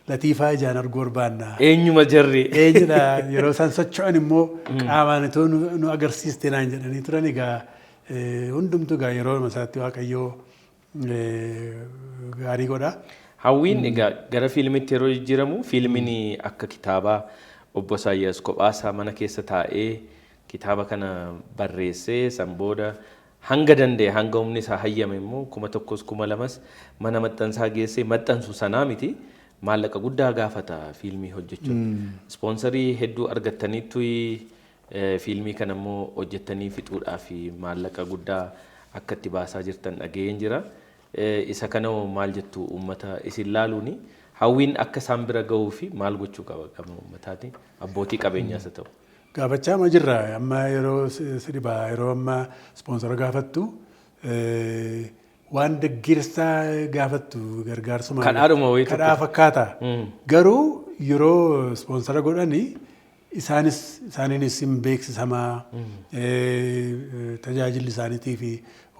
latiifaa ijaan arguu barbaanna. Eenyuma jarri. Eenyudha yeroo isaan socho'an immoo qaamaan itoo nu agarsiiste naan jedhanii turan egaa hundumtu egaa yeroo isaatti Waaqayyoo gaarii godha. Hawwiin egaa gara fiilmiitti yeroo jijjiiramu fiilmiin akka kitaabaa obbo Isaayyaas Kophaasaa mana keessa taa'ee kitaaba kana barreessee san booda hanga danda'e hanga humni isaa hayyame immoo 1,000 2,000 mana maxxansaa geessee maxxansu sanaa miti maallaqa guddaa gaafata fiilmii hojjechuun. Ispoonsarii hedduu argattaniittu fiilmii kana immoo hojjettanii fixuudhaaf maallaqa guddaa akka itti baasaa jirtan dhaga'een jira. Isa kana maal jettu uummata isin laaluuni hawwiin akka isaan bira ga'uu fi maal gochuu qaba gama uummataati abbootii qabeenyaas ta'u. Gaafachaa ma jirra amma yeroo sidibaa yeroo amma ispoonsara gaafattu waan deeggarsaa gaafattu gargaarsuma kadhaa fakkaata. Garuu yeroo ispoonsara godhani isaaniinis hin beeksisamaa tajaajilli isaaniitii fi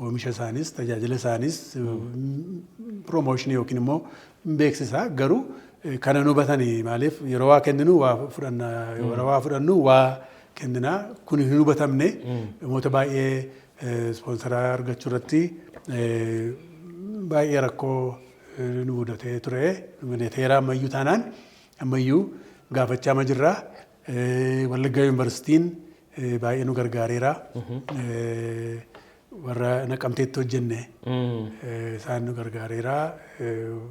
oomisha isaanis tajaajila isaanis promooshinii yookiin immoo hin beeksisa garuu kana nu hubatanii maaliif yeroo waa kenninu waa fudhanna yeroo waa fudhannu waa kennina kun hin hubatamne namoota baay'ee ispoonsaraa argachuu irratti baay'ee rakkoo nu mudatee ture mudateera ammayyuu taanaan ammayyuu gaafachaa ma jirra. Wallaggaa Yuunivarsiitiin baay'ee nu gargaareera. Warra Naqamteetti hojjenne isaan nu gargaareera.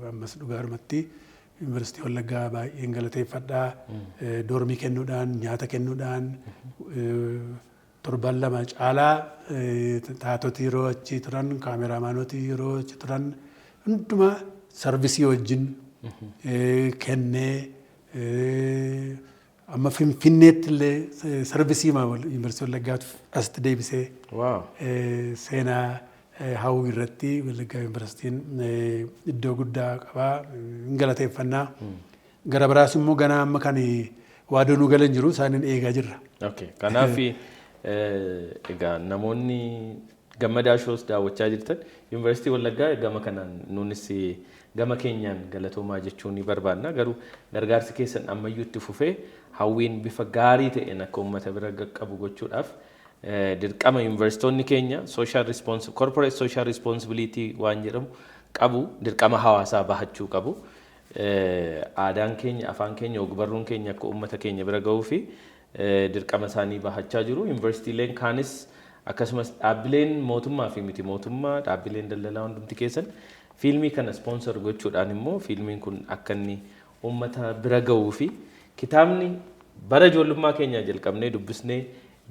Ammas dhugaadhumatti Yuunivarsiitii Wallaggaa baay'een galateeffadhaa. Doormii kennuudhaan nyaata kennuudhaan 7-2 caalaa taatoti yeroo achi turan kaameraamaanoti yeroo achi turan hundumaa sarvisii wajjin kennee amma Finfinneetti illee sarvisii Yuunivarsiitii Wallaggaatu asitti deebisee seenaa hawwii irratti Wallaggaa Yuunivarsiitiin iddoo guddaa qabaa hin galateeffannaa. Gara biraas immoo ganaa amma kan waadoo nu galan jiru isaaniin eegaa jirra. Kanaaf egaa namoonni gammadaa shoos daawwachaa jirtan Yuunivarsiitii Wallaggaa gama kanaan nuunis gama keenyaan galatoomaa jechuun ni barbaanna garuu gargaarsi keessan ammayyuu itti fufee hawwiin bifa gaarii ta'een akka uummata bira qabu gochuudhaaf dirqama yuunivarsiitonni keenya corporate social responsibility waan jedhamu qabu dirqama hawaasaa bahachuu qabu. Aadaan keenya afaan keenya ogbarruun keenya akka uummata keenya bira ga'uu fi dirqama isaanii bahachaa jiru. Yuunivarsiitiileen kaanis akkasumas dhaabbileen mootummaa fi miti mootummaa dhaabbileen daldalaa hundumti keessan fiilmii kana sponsor gochuudhaan immoo fiilmiin kun akka inni uummata bira ga'uu fi kitaabni bara ijoollummaa keenyaa jalqabnee dubbisnee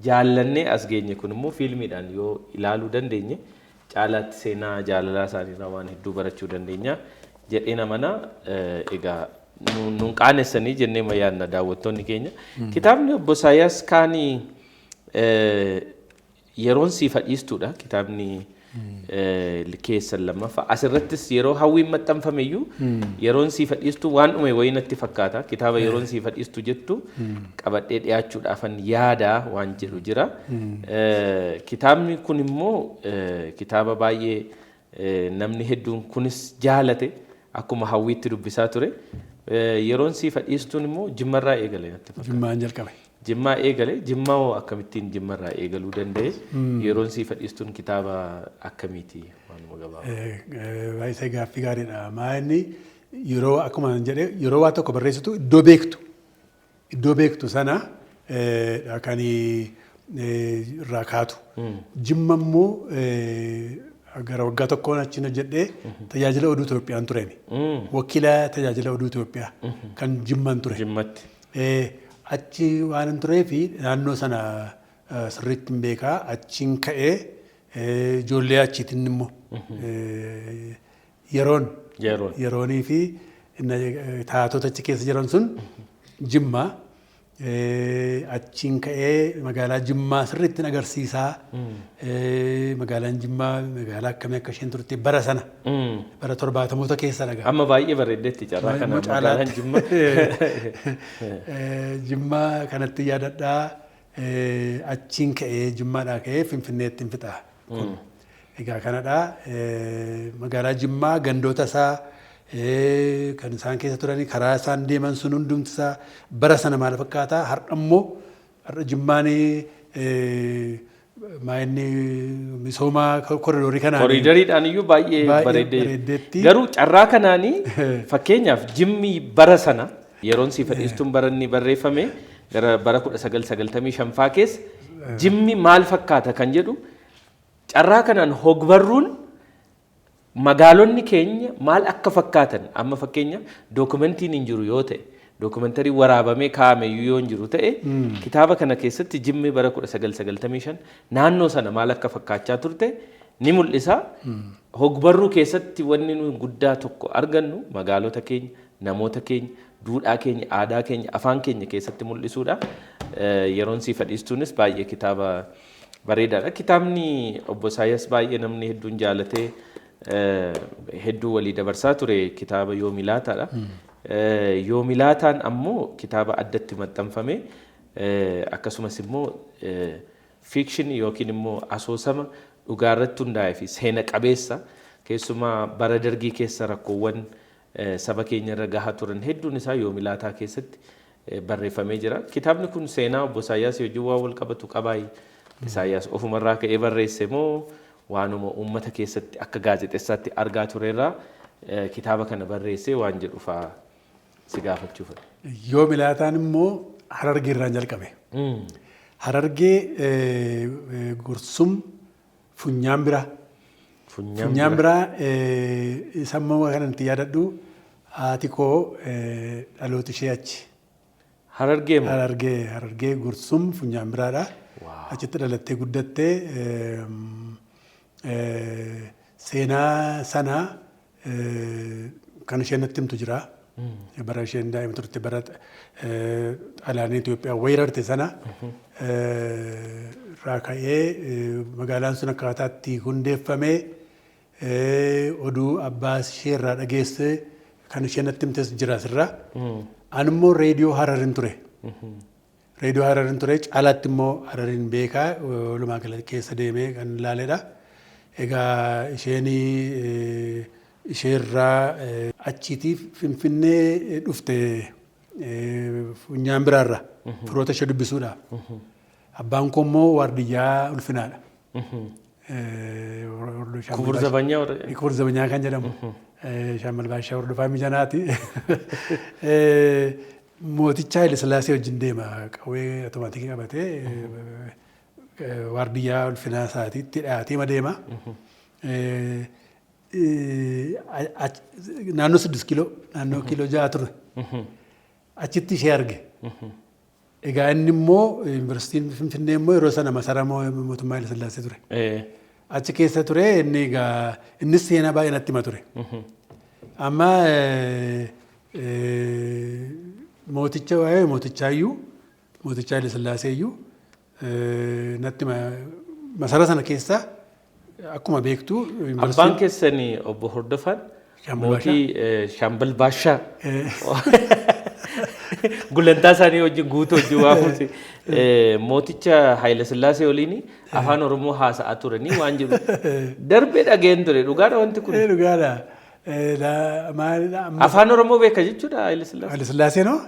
jaallannee as geenye kun immoo fiilmiidhaan yoo ilaaluu dandeenye caalaatti seenaa jaalalaa isaaniirraa waan hedduu barachuu dandeenya jedheen amana. Egaa nuun qaanessanii jennee yaadna daawwattoonni keenya. Kitaabni obbo Isaayyaas kaanii yeroon sii fadhiistuudha kitaabni keessan lammaffaa asirrattis yeroo hawwiin maxxanfame iyyuu yeroon sii fadhiistu waan dhume wayii natti fakkaata. Kitaaba yeroon sii fadhiistu jettu qabadhee dhiyaachuudhaafan yaada waan jedhu jira. Kitaabni kun immoo kitaaba baay'ee namni hedduun kunis jaalate akkuma hawwiitti dubbisaa ture. Yeroon sii fadhiistuun immoo jimmarraa eegale natti fakkaata. Jimmaan jalqabe. Jimmaa eegale jimmaa akkamittiin jimmarraa eegaluu danda'e yeroon sii fadhiistuun kitaaba akkamiiti? Baay'ee gaaffii gaariidha. Maanni yeroo akkuma jedhee yeroo waa tokko barreessitu iddoo beektu sana kan irraa kaatu. Jimma immoo gara waggaa tokkoon achiin hojjedhee tajaajila oduu Itoophiyaan tureen. Wakiila tajaajila oduu Itoophiyaa kan Jimmaan ture. Achi waan hin tureefi naannoo sana sirriitti hin beekaa achiin ka'ee ijoollee achiitiin immoo yeroonii fi taatota achi keessa jiran sun Jimmaa achiin ka'ee magaalaa Jimmaa sirriitti agarsiisaa magaalaan Jimmaa magaalaa akkamii akka isheen turte bara sana bara 70moota keessa dhagaa. Amma baay'ee bareeddeetti carraa kana magaalaan Jimmaa. Jimmaa kanatti yaadadhaa achiin ka'ee Jimmaadhaa ka'ee Finfinneetti hin fixaa. Egaa kanadhaa magaalaa Jimmaa gandoota isaa kan isaan keessa turanii karaa isaan deeman sun hundumti isaa bara sana maal fakkaataa har'a immoo har'a Jimmaan maa'inni misooma koridoorii kanaan koridoriidhaan iyyuu baay'ee bareeddeetti. Garuu carraa kanaanii fakkeenyaaf Jimmi bara sana yeroon si fadhiistuun baranni barreeffame gara bara 1995 keessa Jimmi maal fakkaata kan jedhu carraa kanaan hogbarruun magaalonni keenya maal akka fakkaatan amma fakkeenya dookumentiin hin jiru yoo ta'e dookumentarii waraabamee kaa'ame yoo hin jiru ta'e kitaaba kana keessatti Jimmi bara 1995 naannoo sana maal akka fakkaachaa turte ni mul'isa. Hogbarruu keessatti wanni nu guddaa tokko argannu magaalota keenya namoota keenya duudhaa keenya aadaa keenya afaan keenya keessatti mul'isuudha. Yeroon si fadhiistuunis baay'ee kitaaba bareedaadha. Kitaabni obbo Isaayyaas baay'ee namni hedduun jaalatee hedduu walii dabarsaa ture kitaaba Yoomii Laataadha. Yoomii Laataan ammoo kitaaba addatti maxxanfame akkasumas immoo fiikshinii yookiin immoo asoosama dhugaarratti hundaa'ee fi seena qabeessa keessumaa bara dargii keessa rakkoowwan saba keenya irra gahaa turan hedduun isaa Yoomii Laataa keessatti barreeffamee jira. Kitaabni kun seenaa obbo Isaayyaas wajjin waan wal qabatu qabaayi. Isaayyaas ofumarraa ka'ee barreesse moo waanuma uummata keessatti akka gaazexeessaatti argaa turerraa kitaaba kana barreessee waan jedhu fa'aa si gaafachuuf. Yoomii Laataan immoo Harargee irraan jalqabe. Harargee Gursum Funyaan Biraa. Funyaan Biraa sammoo kanatti yaadadhu haati koo dhaloota ishee achi. Harargee Gursum Funyaan Biraadha. Achitti dhalattee guddattee seenaa sana kan isheen natti himtu jira. Bara isheen daa'ima turte bara alaanee Itoophiyaa weerarte sana irraa ka'ee magaalaan sun akkaataatti hundeeffamee oduu abbaa ishee irraa dhageesse kan isheen natti himtes jira asirra. Ani immoo reediyoo Hararin ture. Reediyoo Hararin ture caalaatti immoo Hararin beekaa walumaa galatti keessa deemee kan ilaaledha. Egaa isheerraa achiitiif Finfinnee dhufte Funyaan Biraarra firoota ishee dubbisuudhaaf. Abbaan koo immoo waardiyyaa ulfinaadha. Kubur Zabanyaa kan jedhamu. Shaammal Baashaa hordofaa mijanaati. Mooticha Haile Sillaasee wajjin deema qawwee otomaatikii qabatee waardiyyaa ulfinaa isaatiitti dhiyaatee deema. Naannoo 6 kiiloo naannoo kiiloo 6 ture. Achitti ishee arge. Egaa inni immoo yuunivarsiitiin Finfinnee immoo yeroo sana masaraa mootummaa Haile Sillaasee ture. Achi keessa ture inni egaa innis seenaa baay'ee natti hima ture. Amma mooticha waa'ee mootichaayyuu mooticha Haile Sillaaseeyyuu natti masara sana keessa akkuma beektu abbaan keessanii obbo Hordofaan mootii Shaambal Baashaa gulantaa isaanii wajjin guutuu wajjin waamuuti mooticha Haile Sillaasee waliin afaan Oromoo haasa'aa turanii waan jiru darbee dhageen ture dhugaadha wanti kun. Dhugaadha. Afaan Oromoo beeka jechuudha Haile Sillaasee. Haile Sillaasee noo?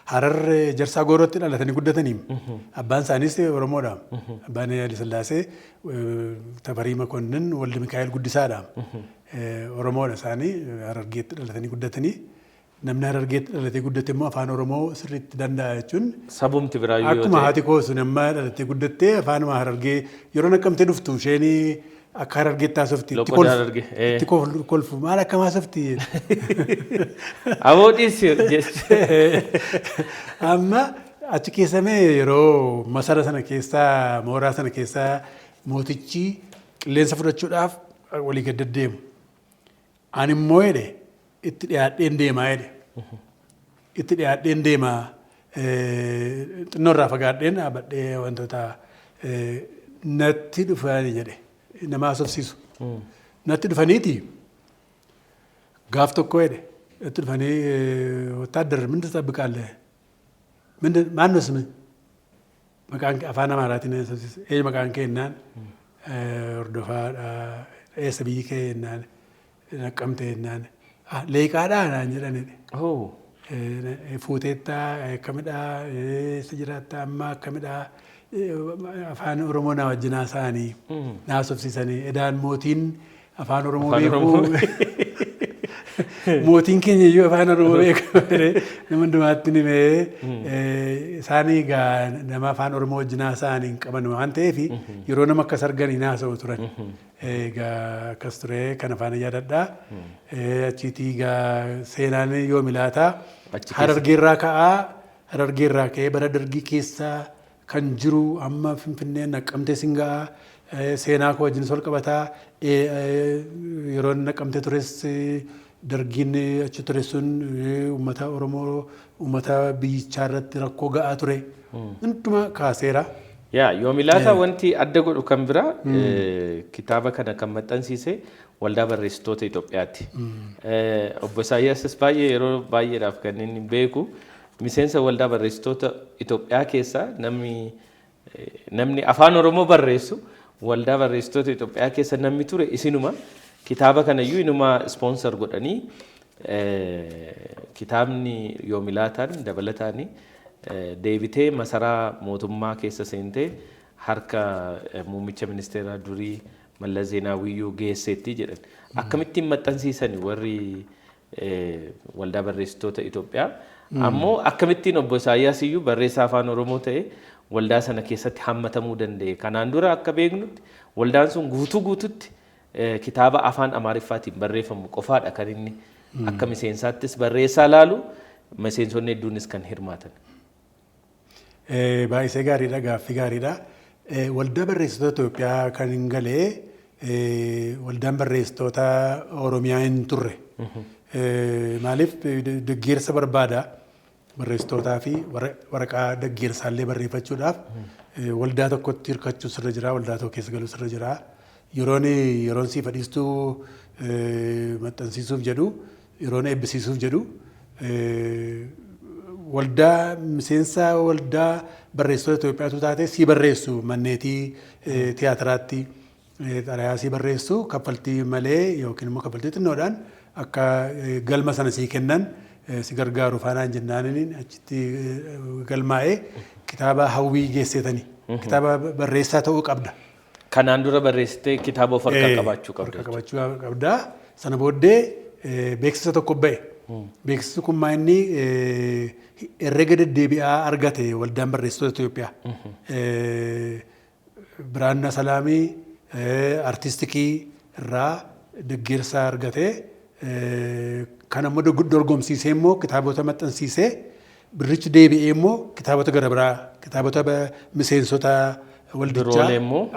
Harar Jarsaa Goorootti dhalatanii guddatanii. Abbaan isaanis Oromoodha. Abbaan Haayile Sillaasee Tafarii Makonnin Walde Mikaa'el Guddisaadha. Oromoodha isaanii Harargeetti dhalatanii guddatanii. Namni Harargeetti dhalatee guddate immoo afaan Oromoo sirriitti danda'a jechuun. Sabumti biraa yoo ta'e. Akkuma haati koosu nama dhalatee guddattee afaanuma Harargee yeroo Naqqamtee dhuftu isheen akka Harargeetti haasofti. Itti kolfu maal akkam haasofti. Aboodhiis jechuudha. Amma achi keessamee yeroo masara sana keessaa mooraa sana keessaa mootichi qilleensa fudhachuudhaaf walii gad deddeemu. Ani immoo jedhe itti dhiyaadheen deemaa jedhe. Itti dhiyaadheen deemaa xinnoorraa fagaadheen dhaabadhee wantoota natti dhufanii jedhe. Nama haasofsiisu. Natti dhufaniiti gaaf tokko jedhe. Natti dhufanii ወታደር ምን ትጠብቃለህ? ማን ነው ስምህ? መቃን አፋን አማራቲን መቃን ከናን Hordofaadha. Eessa biyyi kee jennaan Naqqamtee jennaan leeqaadhaa naan jedhanidha. Fuuteettaa akkamidhaa eessa jiraattaa amma akkamidhaa afaan Oromoo na wajjin haasa'anii na haasofsiisanii edaan mootiin afaan Oromoo beekuu mootiin keenya iyyuu afaan Oromoo beeku nama hundumaatti nimee isaanii egaa nama afaan Oromoo wajjin haasa'anii hin qaban waan ta'eef yeroo nama akkas arganii na haasa'u turan. Egaa akkas ture kan afaan yaadadhaa. Achiitii egaa seenaan yoo milaataa Harargeerraa ka'ee bara dargii keessaa kan jiru amma Finfinneen Naqqamtee Singaa seenaa koo wajjin sol qabataa yeroo Naqqamtee tures dargiin achi ture sun uummata Oromoo uummata biyyichaa irratti rakkoo ga'aa ture hunduma kaaseera. Yoo milaataa wanti adda godhu kan biraa kitaaba kana kan maxxansiise waldaa barreessitoota Itoophiyaati. Obbo Isaayyaas baay'ee yeroo baay'eedhaaf kan inni beeku miseensa waldaa barreessitoota Itoophiyaa keessaa namni afaan Oromoo barreessu waldaa barreessitoota Itoophiyaa keessa namni ture isinuma kitaaba kana iyyuu inuma sponsor godhanii kitaabni yoo milaataan dabalataan deebitee masaraa mootummaa keessa seentee harka muummicha ministeeraa durii Mallas Zeenaawiyyuu geesseetti jedhan. Akkamittiin maxxansiisan warri waldaa barreessitoota Itoophiyaa ammoo akkamittiin obbo Isaayyaas iyyuu barreessaa afaan Oromoo ta'e waldaa sana keessatti hammatamuu danda'e. Kanaan dura akka beeknutti waldaan sun guutuutti kitaaba afaan Amaariffaatiin barreeffamu qofaadha kan inni akka miseensaattis barreessaa laalu miseensonni hedduunis kan hirmaatan. Baay'ee gaariidha gaaffii gaariidha. Waldaa barreessitoota Itoophiyaa kan hin galee waldaan barreessitoota Oromiyaa hin turre. Maaliif deeggarsa barbaada barreessitootaa fi waraqaa deeggarsaallee barreeffachuudhaaf waldaa tokkotti hirkachuu sirra jira waldaa tokko keessa galuu sirra jira. Yeroon si fadhiistuu maxxansiisuuf jedhu yeroon eebbisiisuuf jedhu waldaa miseensa waldaa barreessitoota Itoophiyaatu taate si barreessu manneetii tiyaatiraatti xalayaa si barreessu kaffaltii malee yookiin immoo kaffaltii xinnoodhaan akka galma sana sii kennan si gargaaru faanaan jennaaniin achitti galmaa'ee kitaaba hawwii geessetanii kitaaba barreessaa ta'uu qabda. Kanaan dura barreessitee kitaaba of harkaa qabaachuu qabda. Sana booddee beeksisa tokko ba'e. Beeksisni kun maa inni herrega deddeebi'aa argate waldaan barreessitoota Itoophiyaa. Biraannaa Salaamii artistikii irraa deeggarsa argate. Kan ammoo dorgomsiisee immoo kitaabota maxxansiisee birrichi deebi'ee immoo kitaabota gara biraa kitaabota miseensota waldichaa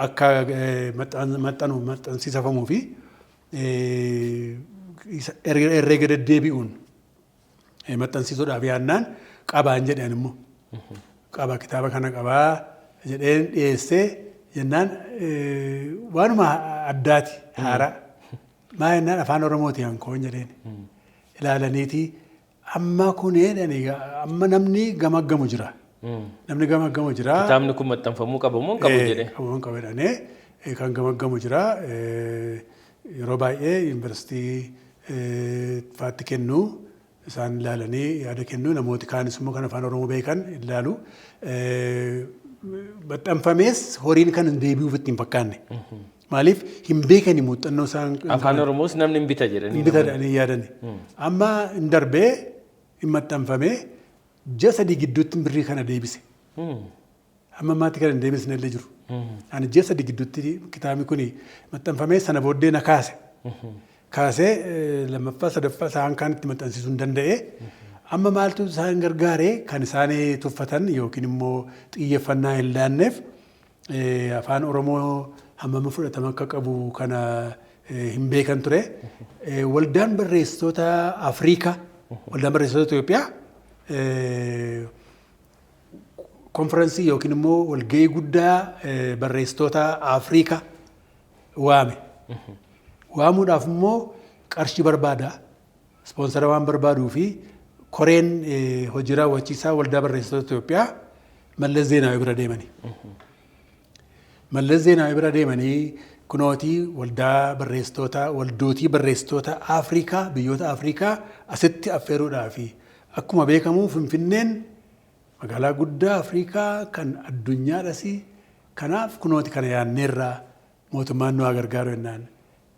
akka maxxansiisafamuu fi herrega deddeebi'uun maxxansiisuudhaaf yaannaan qabaan jedhan immoo qaba kitaaba kana qabaa jedheen dhiyeessee jennaan waanuma addaati haaraa maa jennaan afaan Oromooti hankoon jedheen ilaalaniiti amma kun jedhanii amma namni gamaggamu jira. Namni gamaggamu jira. Kitaabni kun maxxanfamuu qabu moo hin qabu jedhee? Qabu hin qabu jedhanii kan gamaggamu jira. Yeroo baay'ee yuunivarsiitii faatti kennu isaan ilaalanii yaada kennu namooti kaanis immoo kan afaan Oromoo beekan ilaalu. Maxxanfamees horiin kan deebi'uuf itti hin fakkaanne. Maaliif hin beekani muuxannoo isaan afaan Oromoos namni hin bita jedhanii. Hin bita jedhanii yaadani. Amma hin darbee hin maxxanfamee ji'a 3 gidduutti birrii kana deebise. Amma maatti kan hin deebisne illee jiru. Ani ji'a 3 gidduutti kitaabni kun maxxanfamee sana booddee na kaase. Kaasee lammaffaa sadaffaa isaan kan itti maxxansiisuu hin danda'e. Amma maaltu isaan gargaaree kan isaan tuffatan yookiin immoo xiyyeeffannaa hin laanneef afaan Oromoo hammam fudhatama akka qabu kana hin beekan ture. Waldaan barreessitoota Afrikaa, waldaan barreessitoota Itoophiyaa konferansii yookiin immoo walgahii guddaa barreessitoota Afrikaa waame. Waamuudhaaf immoo qarshii barbaada. Ispoonsara waan barbaaduu fi koreen hojii raawwachiisaa waldaa barreessitoota Itoophiyaa Mallas Zeenaawii bira deemanii. Mallas Zeenaawii bira deemanii kunootii waldaa barreessitoota waldootii barreessitoota Afrikaa biyyoota Afrikaa asitti affeeruudhaaf akkuma beekamu Finfinneen magaalaa guddaa Afrikaa kan addunyaadhas kanaaf kunooti kana yaanneerraa mootummaan nu gargaaru jennaan.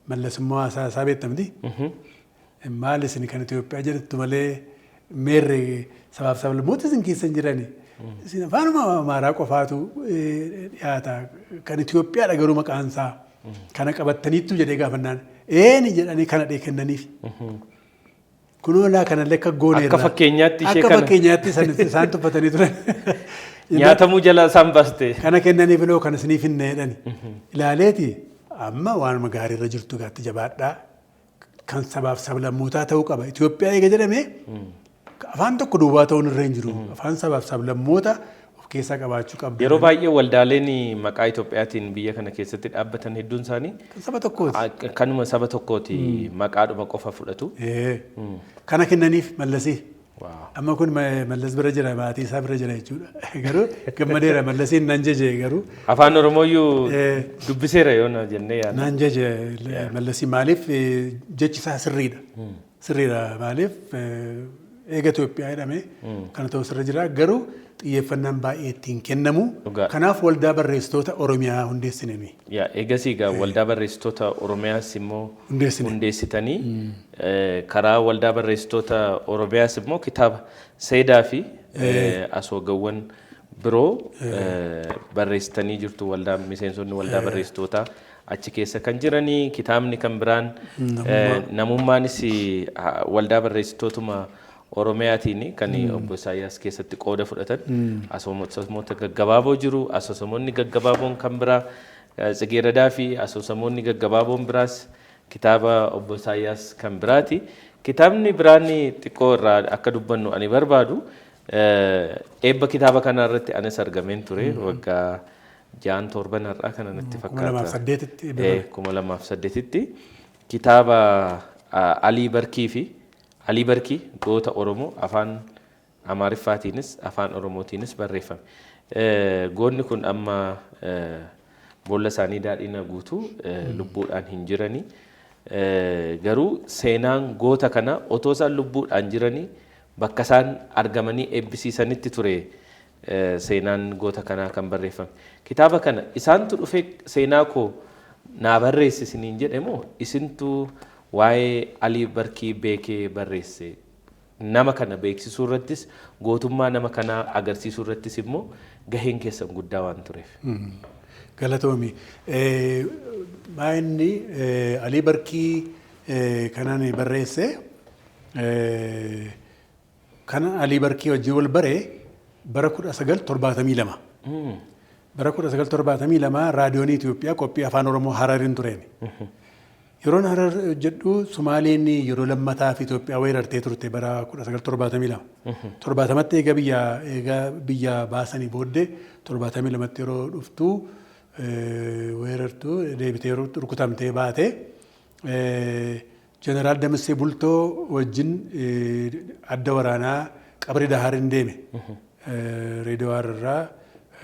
Mallas immoo haasaa beektamti. Maal isin kan Itoophiyaa jedhattu malee meerre sabaaf sablammoota isin keessa hin jirani. Isin afaanuma Amaaraa qofaatu dhiyaata. Kan Itoophiyaadha garuu maqaansaa kana qabattaniittu jedhee gaafannaan eeni jedhanii kana kennaniif. Kunoo laa kanallee akka gooneerra. Akka fakkeenyaatti ishee kana. Akka fakkeenyaatti isaan tuffatanii turan. Nyaatamuu jala isaan baste. Kana kennaniif iloo kan isiniif hin jedhani. Ilaaleeti amma waanuma gaariirra jirtu gaatti jabaadhaa. Kan sabaaf sablammootaa ta'uu qaba. Itoophiyaa eega jedhame afaan tokko duwwaa ta'uun irra hin jiru. Afaan sabaaf sablammoota of keessaa qabaachuu qabdu. Yeroo baay'ee waldaaleen maqaa Itoophiyaatiin biyya kana keessatti dhaabbatan hedduun isaanii saba tokkooti. Kanuma saba tokkooti maqaadhuma qofa fudhatu. Kana kennaniif Mallasii. Amma kun Mallas bira jira maatii isaa bira jira jechuudha. Garuu gammadeera Mallasiin nan jeje garuu. Afaan Oromooyyuu dubbiseera yoo na jennee yaadna. Nan jeje Mallasii maaliif jechi isaa sirriidha. Sirriidha maaliif eega Itoophiyaa jedhame kana ta'uu sirra jira garuu xiyyeeffannaan baay'ee ittiin kennamu. Kanaaf waldaa barreessitoota Oromiyaa hundeessinemi. Eegasii egaa waldaa barreessitoota Oromiyaas immoo hundeessitanii karaa waldaa barreessitoota Oromiyaas immoo kitaaba seedaa fi asoogawwan biroo barreessitanii jirtu waldaa miseensonni waldaa barreessitoota achi keessa kan jiranii kitaabni kan biraan namummaanis waldaa barreessitootuma Oromiyaatiin kan obbo Isaayyaas keessatti qooda fudhatan asoosamoota gaggabaaboo jiru asoosamoonni gaggabaaboon kan biraa Tsigeeradaa fi asoosamoonni gaggabaaboon biraas kitaaba obbo Isaayyaas kan biraati. Kitaabni biraan xiqqoo irraa akka dubbannu ani barbaadu eebba kitaaba kana irratti anis argameen ture waggaa 6-7 irraa kana natti fakkaata. 2008tti kitaaba Alii Barkii fi Alii Barkii goota Oromoo afaan Amaariffaatiinis afaan Oromootiinis barreeffame. Goonni kun amma boolla isaanii daadhiina guutuu lubbuudhaan hin jiranii. Garuu seenaan goota kana otoo isaan lubbuudhaan jiranii bakka isaan argamanii eebbisiisanitti ture seenaan goota kanaa kan barreeffame. Kitaaba kana isaantu dhufee seenaa koo naa barreessisiniin jedhe moo isintu waa'ee Alii Barkii beekee barreesse nama kana beeksisuu irrattis gootummaa nama kanaa agarsiisuu irrattis immoo gaheen keessan guddaa waan tureef. Galatoomi. Baay'inni Alii Barkii kanaan barreesse kana Alii Barkii wajjin wal bare bara 1972. Bara 1972 raadiyoonii Itoophiyaa qophii afaan Oromoo Harariin tureen. Yeroon Harar jedhu Sumaaleen yeroo lammataa fi Itoophiyaa weerartee turte bara 1972. 70tti eega biyya baasanii booddee 72tti yeroo dhuftu weerartuu deebitee yeroo rukutamtee baate Jeneraal Damissee Bultoo wajjin adda waraanaa qabri Dahaarin deeme. Reediyoo Hararraa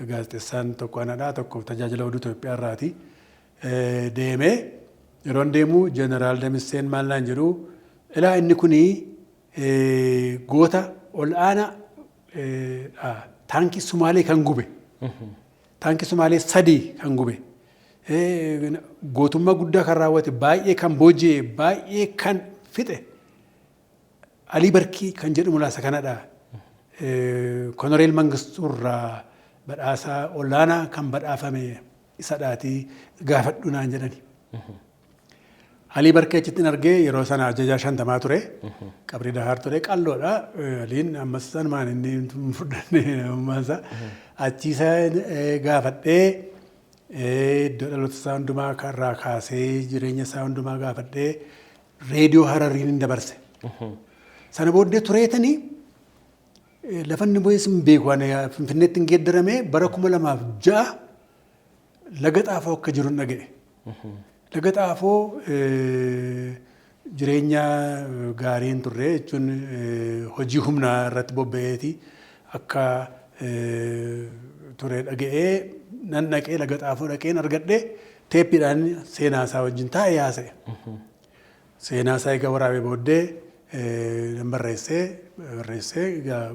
gaazexeessaan tokko anadhaa tokko tajaajila oduu Itoophiyaa irraati deeme. Yeroon deemu Jeneraal Damisseen maal naan jedhu ilaa inni kuni goota ol aanaa taankii Sumaalee kan gube. Taankii Sumaalee 3 kan gube. Gootummaa guddaa kan raawwate baay'ee kan booji'e baay'ee kan fixe Alii Barkii kan jedhamu laasa kanadha. Konoreel Mangistuurraa badhaasaa olaanaa kan badhaafame isadhaati gaafadhu naan jedhani. Alii Barkee achitti argee yeroo sana ajajaa 50 ture. Qabrii Dahaar ture qalloodha. Aliin ammas sanumaan inni fudhanne ammaasa. Achiisa gaafadhee iddoo dhaloota isaa hundumaa karraa kaasee jireenya isaa hundumaa gaafadhee reediyoo Harariin hin dabarse. Sana booddee tureetanii lafa inni bu'ees hin beeku Finfinneetti hin geeddaramee bara 2006 laga Xaafoo akka jiru dhaga'e. Laga Xaafoo jireenya gaarii hin turre jechuun hojii humnaa irratti bobba'eeti akka ture dhaga'ee nan dhaqee laga Xaafoo dhaqeen argadhe teeppiidhaan seenaa isaa wajjin taa'ee haasa'e. Seenaa isaa egaa waraabee booddee nan barreessee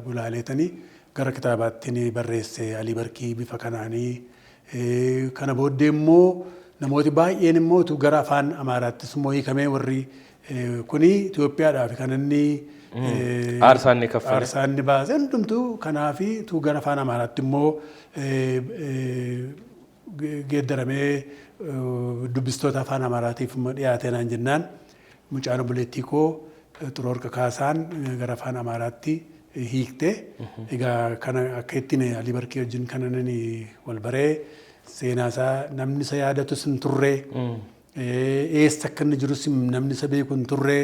gulaaleetanii gara kitaabaatti barreesse Alii Barkii bifa kanaanii. Kana booddee immoo namooti baay'een immoo gara afaan Amaaraattis immoo hiikamee warri kuni Itoophiyaadhaaf kan inni aarsaan ni kaffale. Aarsaan ni baase hundumtuu kanaafi gara afaan Amaaraatti immoo geeddaramee dubbistoota afaan Amaaraatiif dhiyaatee naan jennaan mucaan obboleettii koo Xuroorqa Kaasaan gara afaan Amaaraatti hiikte. Egaa kana akka ittiin Alii Barkii wajjin kanan wal baree seenaa isaa namni isa yaadatus hin turre. Eessa akka inni jirus namni isa beeku hin turre.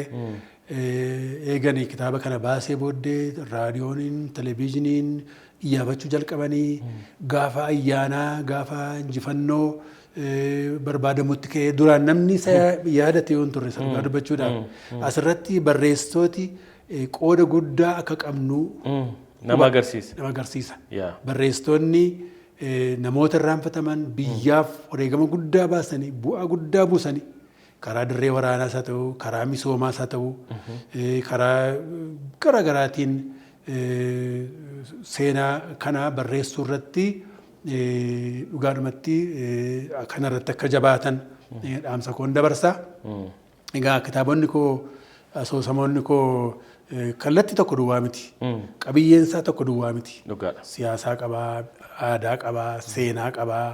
Eeganii kitaaba kana baasee booddee raadiyooniin televezyiiniin iyyaafachuu jalqabanii gaafa ayyaanaa gaafa injifannoo barbaadamutti ka'ee duraan namni isa yaadate yoo hin turre sana dubbachuudhaaf asirratti barreessitooti qooda guddaa akka qabnu nama agarsiisa. Barreessitoonni namoota irraanfataman biyyaaf wareegama guddaa baasanii bu'aa guddaa buusanii karaa dirree waraanaas haa ta'u karaa misoomaas haa ta'u karaa garaagaraatiin seenaa kana barreessuu irratti dhugaadhumatti kanarratti akka jabaatan dhaamsa koon dabarsa. Egaa kitaabonni koo asoosamoonni koo kallattii tokko duwwaa miti. Qabiyyeen isaa tokko duwwaa miti. Siyaasaa qabaa, aadaa qabaa, seenaa qabaa,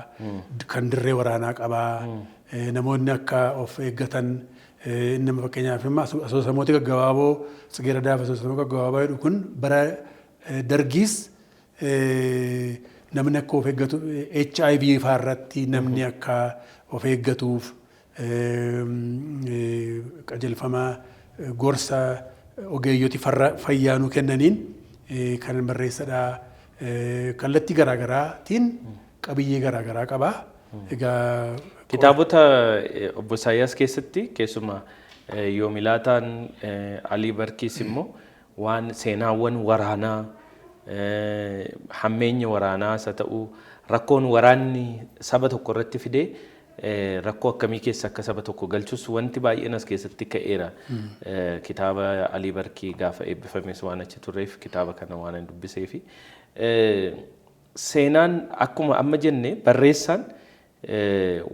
kan dirree waraanaa qabaa. Namoonni akka of eeggatan inni fakkeenyaaf asoosamoota gaggabaaboo Tsigeeradaaf asoosamoota gaggabaaboo jedhu kun bara dargiis namni akka of eeggatu HIV faarratti namni akka of eeggatuuf qajeelfama gorsa ogeeyyoti fayyaanuu kennaniin kan barreessadha. Kallattii garaagaraatiin qabiyyee garaagaraa qaba. Egaa kitaabota obbo Isaayyaas keessatti keessumaa yoomilaataan Alii Barkiis immoo waan seenaawwan waraanaa hammeenya waraanaas haa ta'u rakkoon waraanni saba tokko irratti fidee rakkoo akkamii keessa akka saba tokko galchus wanti baay'een as keessatti ka'eera. Kitaaba Alii Barkii gaafa eebbifames waan achi turreef kitaaba kana waan dubbiseefi seenaan akkuma amma jenne barreessaan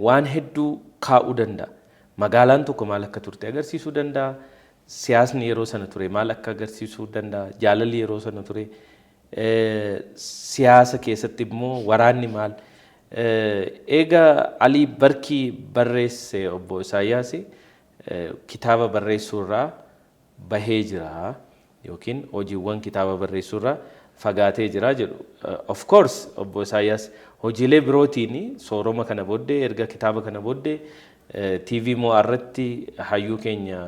waan hedduu kaa'uu danda'a. Magaalaan tokko maal akka turte agarsiisuu danda'a. Siyaasni yeroo sana ture maal akka agarsiisuu danda'a. Jaalalli yeroo sana ture. Siyaasa keessatti immoo waraanni maal. Egaa Alii Barkii barreesse obbo Isaayyaas kitaaba barreessuurraa bahee jira yookiin hojiiwwan kitaaba barreessuurraa fagaatee jira jedhu. Of course obbo Isaayyaas hojiilee birootiin sooroma kana booddee erga kitaaba kana booddee TV moo irratti hayyuu keenya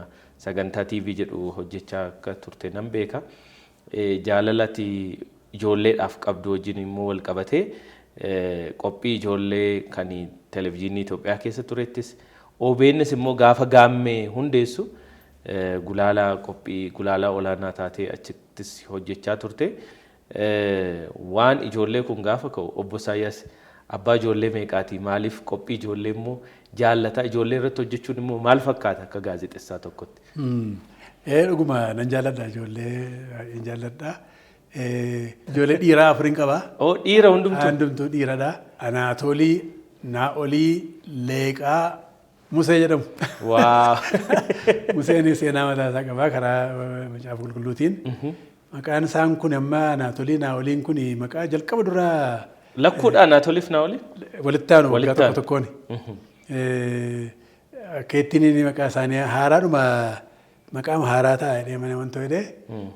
sagantaa TV jedhu hojjechaa akka turte nan beeka. Jaalalati ijoolleedhaaf qabdu wajjin immoo wal qabatee qophii ijoollee kan televezyiinii Itoophiyaa keessa turettis OBNs immoo gaafa gaammee hundeessu gulaalaa qophii gulaalaa olaanaa taatee achittis hojjechaa turte. Waan ijoollee kun gaafa ka'u obbo Isaayyaas abbaa ijoollee meeqaati maaliif qophii ijoollee immoo jaallata ijoollee irratti hojjechuun immoo maal fakkaata akka gaazexessaa tokkotti? Dhuguma nan jaalladha ijoollee baay'een jaalladha. Ijoollee dhiiraa afurin qaba. Dhiira hundumtuu. Hundumtuu dhiiradha. Anaatolii, Naa'olii, Leeqaa, Musee jedhamu. Waaw. Museen seenaa mataa isaa qaba karaa macaafa qulqulluutiin. Maqaan isaan kun amma Anaatolii, Naa'oliin kun maqaa jalqaba duraa. Lakkuudha Anaatoliif Naa'olii? Walitti aanu waggaa tokko tokkoon. Keettiin maqaa isaanii haaraadhuma maqaa haaraa ta'a jedhee mana wanta jedhee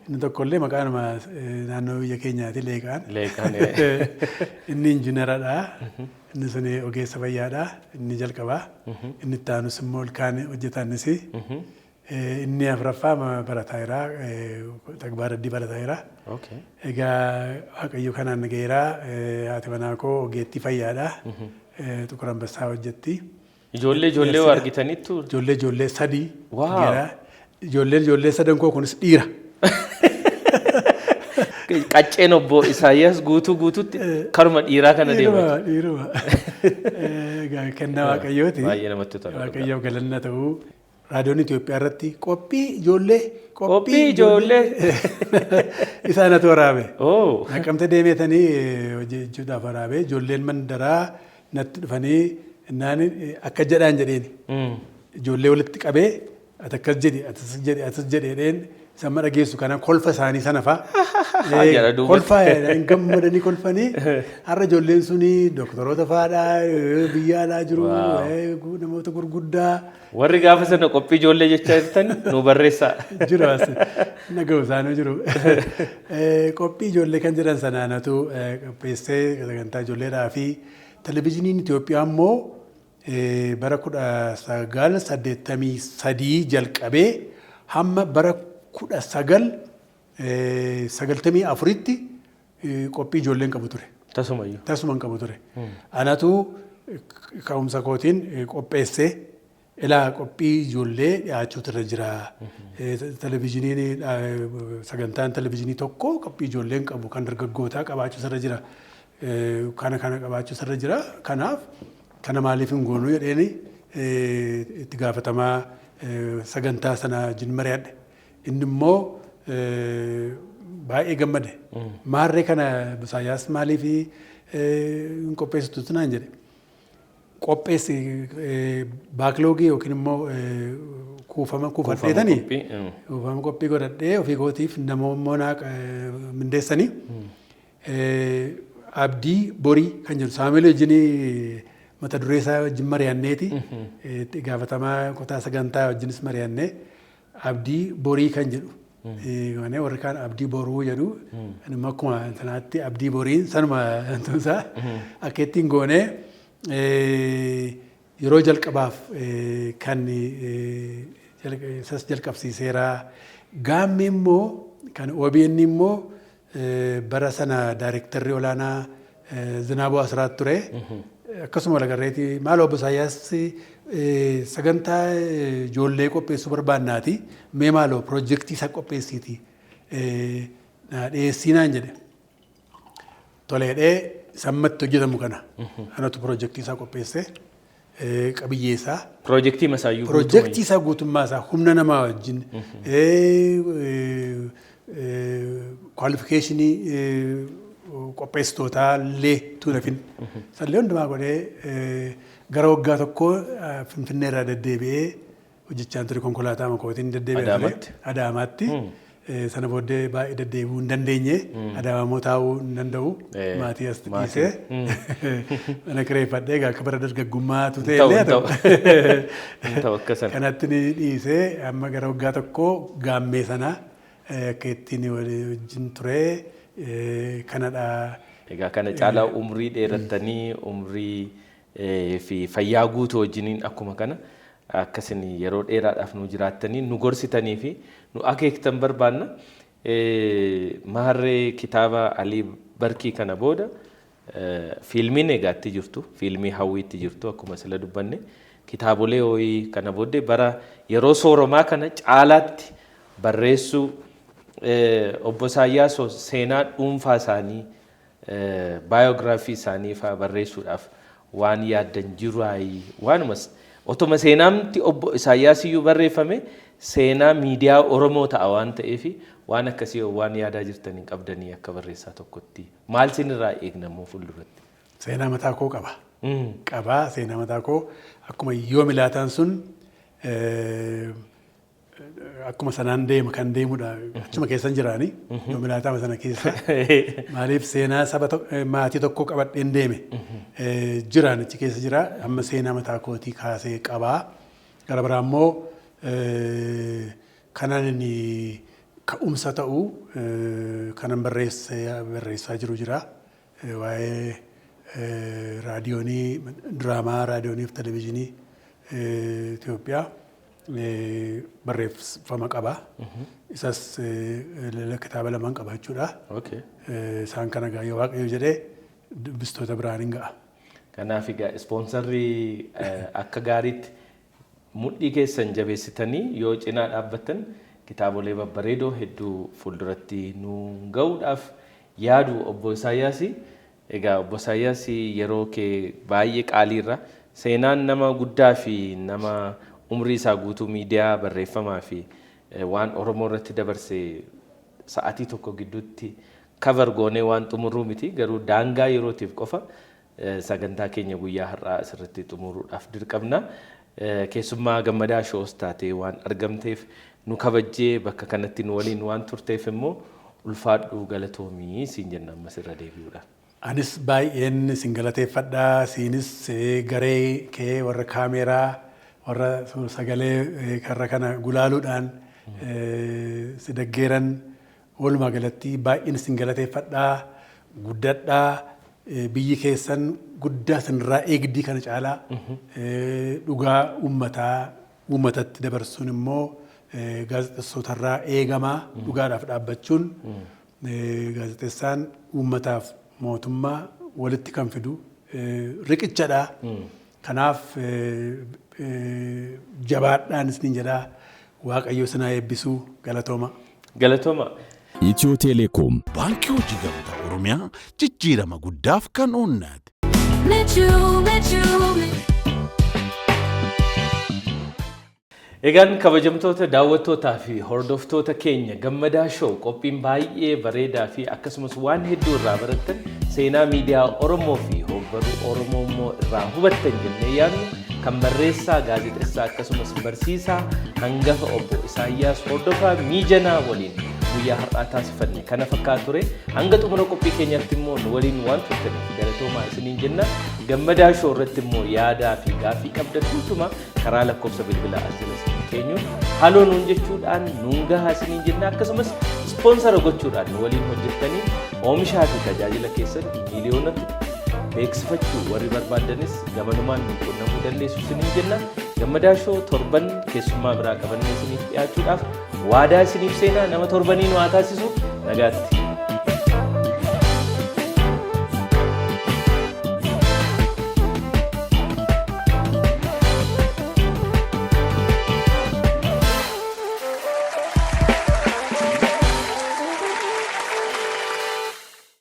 inni tokkollee maqaanuma naannoo biyya keenyaati Leeqaan. Leeqaan. Inni injiinaradha. Inni sun ogeessa fayyaadha. Inni jalqabaa. Inni itti aanus immoo ilkaan hojjetanis. Inni afuraffaa barataa jira. Tagbaar addii barataa jira. Egaa Waaqayyo kanaan gaheera. Haati manaa koo ogeettii fayyaadha. Tukur Ambassaa hojjetti. Ijoollee argitaniittu? Ijoollee sadii. Waaw. Ijoollee sadan koo kunis dhiira. Qacceen obbo Isaayyaas guutuutti karuma dhiiraa kana deematu. Dhiiruma. Kennaa Waaqayyooti. Baay'ee namatti tola. Waaqayyoof galanna ta'uu. Raadiyoon Itoophiyaa irratti qophii ijoollee. Isaanatu waraabe. Naqamte deemetanii hojjechuudhaaf waraabe. Ijoolleen mandaraa natti dhufanii akka jedhaan jedheeni. Ijoollee walitti qabee ati akkas jedhi atis jedheen samma dhageessu kana kolfa isaanii sana fa'a. Kolfa gammadanii kolfanii har'a ijoolleen suni doktoroota fa'aadha biyya alaa jiru namoota gurguddaa. Warri gaafa sana qophii ijoollee jechaa jirtan nu barreessaa. Jiru as naga'u isaanii jiru. Qophii ijoollee kan jedhan sanaanatu qopheessee sagantaa ijoolleedhaa fi televizyiiniin Itoophiyaa immoo bara 1983 jalqabee hamma bara 1994tti qophii ijoolleen qabu ture. Tasuma qabu ture. Anatu ka'umsa kootiin qopheessee ilaa qophii ijoollee dhiyaachuutu irra jira. Televizyiiniin sagantaan televizyiinii tokko qophii ijoolleen qabu kan dargaggootaa qabaachuus irra jira. Kana qabaachuus irra jira. Kanaaf kana maaliif hin goonu jedheeni itti gaafatamaa sagantaa sana wajjin mari'adhe. Inni immoo baay'ee gammade. Maarree kana Isaayyaas maaliif hin qopheessitu naan jedhe. Qopheessi baakloogii yookiin immoo kuufadheetanii kuufama qophii godhadhee ofii kootiif namoota mindeessanii abdii borii kan jedhu Saamu'eel wajjin mata duree isaa wajjin mari'anneeti itti gaafatamaa kutaa sagantaa wajjinis mari'annee abdii borii kan jedhu warri kaan abdii boruu jedhu akkuma sanaatti abdii boriin sanuma tunsaa akka ittiin goonee yeroo jalqabaaf kan isas jalqabsiiseera. Gaammee immoo kan OBN immoo bara sana daayirektarri olaanaa Zinaaboo Asiraat ture. Akkasuma walagarreeti maal obbo Isaayyaas sagantaa ijoollee qopheessuu barbaannaati. Mee maaloo piroojeektii isaa qopheessiiti dhiyeessinaan jedhe. Toleedhee sammatti hojjetamu kana. Anatu piroojeektii isaa qopheesse qabiyyee isaa. Piroojeektii masaayyuu. Piroojeektii isaa guutummaa isaa humna namaa wajjin kwaalifikeeshinii qopheessitootaa illee tuunafin. Sallee hundumaa godhee gara waggaa tokkoo Finfinnee irraa deddeebi'ee hojjechaa ture konkolaataa makootiin deddeebi'ee Adaamaatti. Sana booddee baay'ee deddeebi'uu hin dandeenye. Adaamaa immoo taa'uu hin danda'u. Maatii as dhiisee mana kireeffadhee akka bara dargaggummaatu ta'e illee ta'u. Kanatti ni dhiisee amma gara waggaa tokkoo gaammee sana akka ittiin wajjin ture kanadha. Egaa kana caalaa umrii dheerattanii umrii fi fayyaa guutuu wajjiniin akkuma kana akkasin yeroo dheeraadhaaf nu jiraattanii nu gorsitanii fi nu akeektan barbaanna. Maharree kitaaba Alii Barkii kana booda fiilmiin egaatti jirtu, fiilmii hawwiitti jirtu akkuma sila dubbanne kitaabolee ho'ii kana booddee bara yeroo sooromaa kana caalaatti barreessuu obbo Isaayyaas seenaa dhuunfaa isaanii baayogiraafii isaanii fa'aa barreessuudhaaf waan yaaddan jiraayi waanumas Otuma seenaamti obbo Isaayyaas iyyuu barreeffame seenaa miidiyaa Oromoo ta'a waan ta'eef waan akkasii waan yaadaa jirtaniin qabdanii akka barreessaa tokkotti maal sinirraa eegnamu fuulduratti? Seenaa mataa koo qaba. Qabaa seenaa mataa koo akkuma yoo milaataan sun akkuma sanaan deema kan deemudha. Achuma keessan jiraani yoo milaataa sana keessa maaliif seenaa saba maatii tokko qabadheen deeme jiraan achi keessa jira. Amma seenaa mataa kootii kaasee qabaa. Gara biraa immoo kanan inni ka'umsa ta'u kanan barreessaa jiru jira. Waa'ee raadiyoonii diraamaa raadiyoonii fi televezyiinii Itoophiyaa barreeffama qaba. Isas kitaaba lamaan qaba jechuudha. Isaan kana gaa yoo Waaqayyo jedhee dubbistoota biraan hin ga'a. Kanaaf egaa ispoonsarri akka gaariitti mudhii keessan jabeessitanii yoo cinaa dhaabbatan kitaabolee babbareedoo hedduu fuulduratti nu ga'uudhaaf yaadu obbo Isaayyaas. Egaa obbo Isaayyaas yeroo kee baay'ee qaaliirra seenaan nama guddaa fi nama umrii isaa guutuu miidiyaa barreeffamaa fi waan Oromoo irratti dabarse sa'aatii tokko gidduutti cover goonee waan xumuruu miti garuu daangaa yerootiif qofa sagantaa keenya guyyaa har'aa asirratti xumuruudhaaf dirqamna. Keessummaa gammadaa shoos taatee waan argamteef nu kabajjee bakka kanatti nu waliin waan turteef immoo ulfaadhuu galatoomii siin jenna ammas irra deebi'uudha. Anis baay'een sin galateeffadhaa. Siinis garee kee warra kaameeraa warra sagalee karra kana gulaaluudhaan si deggeran walumaa galatti baay'een sin galateeffadhaa. Guddadhaa. Biyyi keessan guddaa sinirraa eegdii kana caalaa dhugaa uummatatti dabarsuun immoo gaazexeessootarraa eegamaa dhugaadhaaf dhaabbachuun gaazexeessaan uummataaf mootummaa walitti kan fidu riqichadha. Kanaaf jabaadhaan isiniin jedhaa Waaqayyo sinaa eebbisuu galatooma. Galatooma. ኢትዮ ቴሌኮም Baankii Hojii Gamtaa Oromiyaa jijjiirama guddaaf kan oolnaati. Egaan kabajamtoota daawwattootaa fi hordoftoota keenya gammadaa show qophiin baay'ee bareedaa fi akkasumas waan hedduu irraa barattan seenaa miidiyaa Oromoo fi hogbarruu Oromoo immoo irraa hubattan jennee yaadnu kan barreessaa gaazexeessaa akkasumas barsiisaa hangafa obbo Isaayyaas Hordofaa Miijanaa waliin guyyaa har'aa taasifanne kana fakkaatu ture. Hanga xumura qophii keenyaatti immoo nu waliin waan turtaniif galatoomaa isiniin jenna. Gammadaa show irratti immoo yaadaa fi gaaffii qabdan hundumaa karaa lakkoofsa bilbilaa asirratti keenyuun haaloo nuun jechuudhaan nuun gahaa isiniin jenna. Akkasumas ispoonsara gochuudhaan nu waliin hojjettanii oomishaa fi tajaajila keessan miiliyoonatti beeksifachuu warri barbaadanis gamanumaan nu quunnamuu dandeessu isiniin jenna. Gammadaa show torban keessummaa biraa qabannee isiniif dhiyaachuudhaaf waadaa isiniif seenaa nama torbanii nu haa taasisu. Nagaatti.